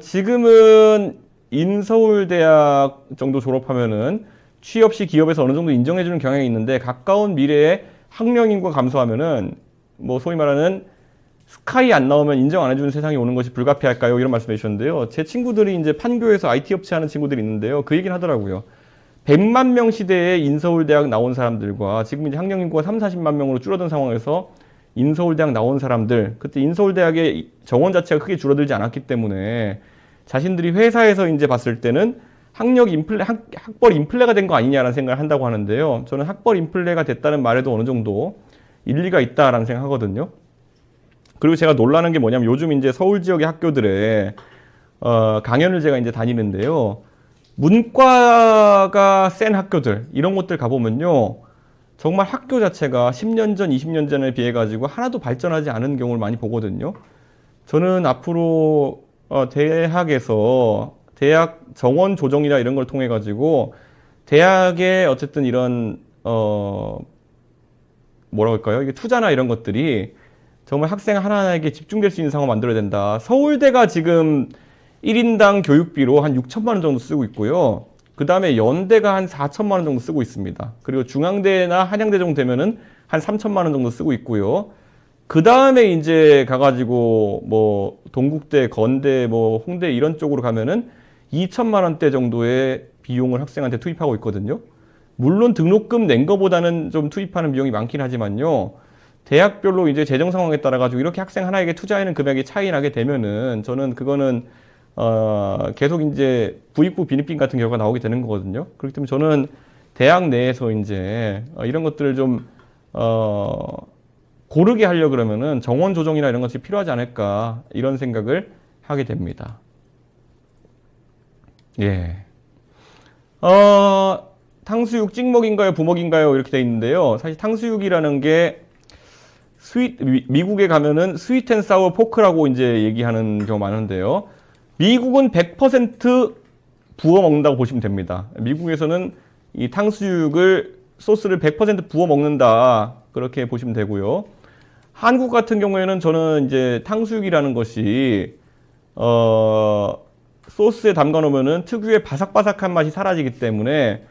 A: 지금은 인서울대학 정도 졸업하면은 취업 시 기업에서 어느 정도 인정해주는 경향이 있는데 가까운 미래에 학령 인구가 감소하면은 뭐 소위 말하는 스카이 안 나오면 인정 안 해주는 세상이 오는 것이 불가피할까요? 이런 말씀해 주셨는데요. 제 친구들이 이제 판교에서 IT 업체 하는 친구들이 있는데요. 그 얘기는 하더라고요. 100만 명 시대에 인서울대학 나온 사람들과 지금 이제 학령 인구가 3, 40만 명으로 줄어든 상황에서 인서울대학 나온 사람들, 그때 인서울대학의 정원 자체가 크게 줄어들지 않았기 때문에 자신들이 회사에서 이제 봤을 때는 학벌 인플레가 된 거 아니냐라는 생각을 한다고 하는데요. 저는 학벌 인플레가 됐다는 말에도 어느 정도 일리가 있다라는 생각하거든요. 그리고 제가 놀라는 게 뭐냐면 요즘 이제 서울 지역의 학교들에 강연을 제가 이제 다니는데요. 문과가 센 학교들 이런 곳들 가보면요. 정말 학교 자체가 10년 전, 20년 전에 비해 가지고 하나도 발전하지 않은 경우를 많이 보거든요. 저는 앞으로 대학에서 대학 정원 조정이나 이런 걸 통해 가지고 대학의 어쨌든 이런 뭐라고 할까요? 이게 투자나 이런 것들이 정말 학생 하나하나에게 집중될 수 있는 상황을 만들어야 된다. 서울대가 지금 1인당 교육비로 한 6천만 원 정도 쓰고 있고요. 그 다음에 연대가 한 4천만 원 정도 쓰고 있습니다. 그리고 중앙대나 한양대 정도 되면은 한 3천만 원 정도 쓰고 있고요. 그 다음에 이제 가가지고 뭐 동국대, 건대, 뭐 홍대 이런 쪽으로 가면은 2천만 원대 정도의 비용을 학생한테 투입하고 있거든요. 물론 등록금 낸 거보다는 좀 투입하는 비용이 많긴 하지만요. 대학별로 이제 재정 상황에 따라 가지고 이렇게 학생 하나에게 투자하는 금액이 차이 나게 되면은 저는 그거는 계속 이제 부익부 빈익빈 같은 결과가 나오게 되는 거거든요. 그렇기 때문에 저는 대학 내에서 이제 이런 것들을 좀 고르게 하려고 그러면은 정원 조정이나 이런 것이 필요하지 않을까 이런 생각을 하게 됩니다. 예. 탕수육 찍먹인가요, 부먹인가요? 이렇게 돼 있는데요. 사실 탕수육이라는 게 미국에 가면은 스위트 앤 사워 포크라고 이제 얘기하는 경우 많은데요. 미국은 100% 부어 먹는다고 보시면 됩니다. 미국에서는 이 탕수육을 소스를 100% 부어 먹는다. 그렇게 보시면 되고요. 한국 같은 경우에는 저는 이제 탕수육이라는 것이 소스에 담가 놓으면은 특유의 바삭바삭한 맛이 사라지기 때문에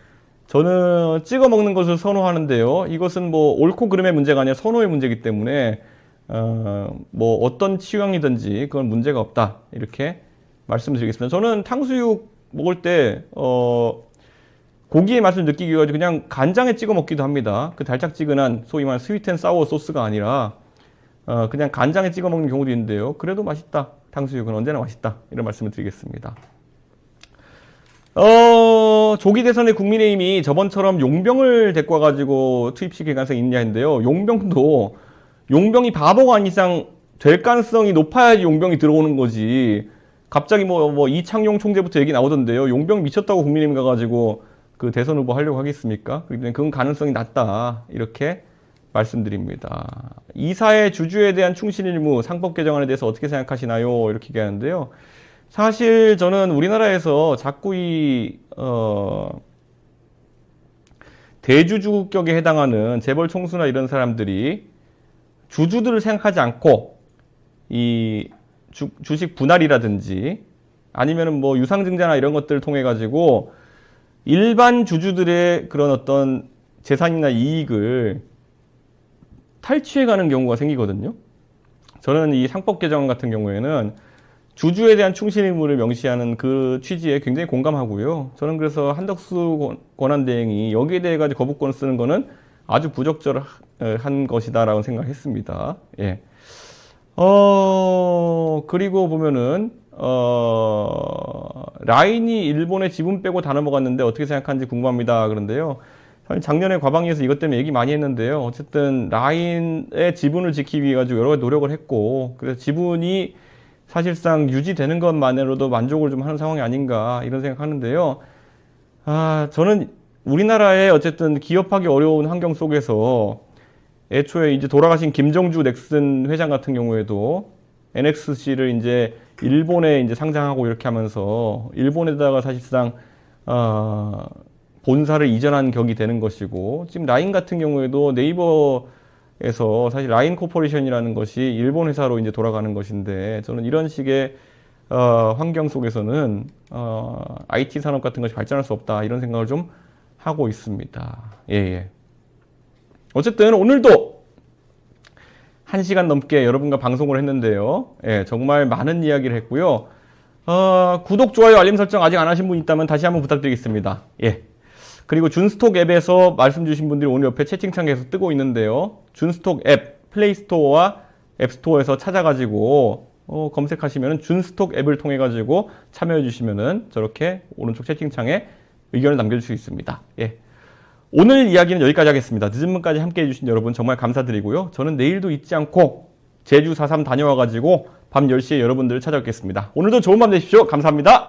A: 저는 찍어 먹는 것을 선호하는데요. 이것은 뭐 옳고 그름의 문제가 아니라 선호의 문제이기 때문에 뭐 어떤 취향이든지 그건 문제가 없다. 이렇게 말씀드리겠습니다. 저는 탕수육 먹을 때 고기의 맛을 느끼기 위해 그냥 간장에 찍어 먹기도 합니다. 그 달짝지근한 소위 말하는 스위트 앤 사워 소스가 아니라 그냥 간장에 찍어 먹는 경우도 있는데요. 그래도 맛있다. 탕수육은 언제나 맛있다. 이런 말씀을 드리겠습니다. 조기 대선에 국민의힘이 저번처럼 용병을 데리고 와가지고 투입시킬 가능성이 있냐 했는데요. 용병이 바보가 아닌 이상 될 가능성이 높아야지 용병이 들어오는 거지. 갑자기 뭐 이창용 총재부터 얘기 나오던데요. 용병 미쳤다고 국민의힘 가가지고 그 대선 후보 하려고 하겠습니까? 그건 가능성이 낮다. 이렇게 말씀드립니다. 이사의 주주에 대한 충실 의무 상법 개정안에 대해서 어떻게 생각하시나요? 이렇게 얘기하는데요. 사실 저는 우리나라에서 자꾸 이 대주주격에 해당하는 재벌 총수나 이런 사람들이 주주들을 생각하지 않고 이 주식 분할이라든지 아니면은 뭐 유상증자나 이런 것들을 통해 가지고 일반 주주들의 그런 어떤 재산이나 이익을 탈취해가는 경우가 생기거든요. 저는 이 상법 개정 같은 경우에는 주주에 대한 충실 의무를 명시하는 그 취지에 굉장히 공감하고요. 저는 그래서 한덕수 권한대행이 여기에 대해 가지고 거부권을 쓰는 거는 아주 부적절한 것이다라고 생각했습니다. 예. 그리고 보면은 라인이 일본의 지분 빼고 다 넘어갔는데 어떻게 생각하는지 궁금합니다. 그런데요. 사실 작년에 과방위에서 이것 때문에 얘기 많이 했는데요. 어쨌든 라인의 지분을 지키기 위해 가지고 여러 가지 노력을 했고, 그래서 지분이 사실상 유지되는 것만으로도 만족을 좀 하는 상황이 아닌가 이런 생각하는데요. 저는 우리나라의 어쨌든 기업하기 어려운 환경 속에서 애초에 이제 돌아가신 김정주 넥슨 회장 같은 경우에도 NXC를 이제 일본에 이제 상장하고 이렇게 하면서 일본에다가 사실상 본사를 이전한 격이 되는 것이고, 지금 라인 같은 경우에도 네이버에서 사실 라인 코퍼레이션이라는 것이 일본 회사로 이제 돌아가는 것인데, 저는 이런 식의 환경 속에서는 IT 산업 같은 것이 발전할 수 없다 이런 생각을 좀 하고 있습니다. 예. 어쨌든 오늘도 1시간 넘게 여러분과 방송을 했는데요. 예, 정말 많은 이야기를 했고요. 구독, 좋아요, 알림 설정 아직 안 하신 분 있다면 다시 한번 부탁드리겠습니다. 예. 그리고 준스톡 앱에서 말씀 주신 분들이 오늘 옆에 채팅창에서 뜨고 있는데요. 준스톡 앱 플레이스토어와 앱스토어에서 찾아가지고 검색하시면 준스톡 앱을 통해 가지고 참여해 주시면은 저렇게 오른쪽 채팅창에 의견을 남겨줄 수 있습니다. 예. 오늘 이야기는 여기까지 하겠습니다. 늦은 문까지 함께 해주신 여러분 정말 감사드리고요. 저는 내일도 잊지 않고 제주 4.3 다녀와가지고 밤 10시에 여러분들을 찾아뵙겠습니다. 오늘도 좋은 밤 되십시오. 감사합니다.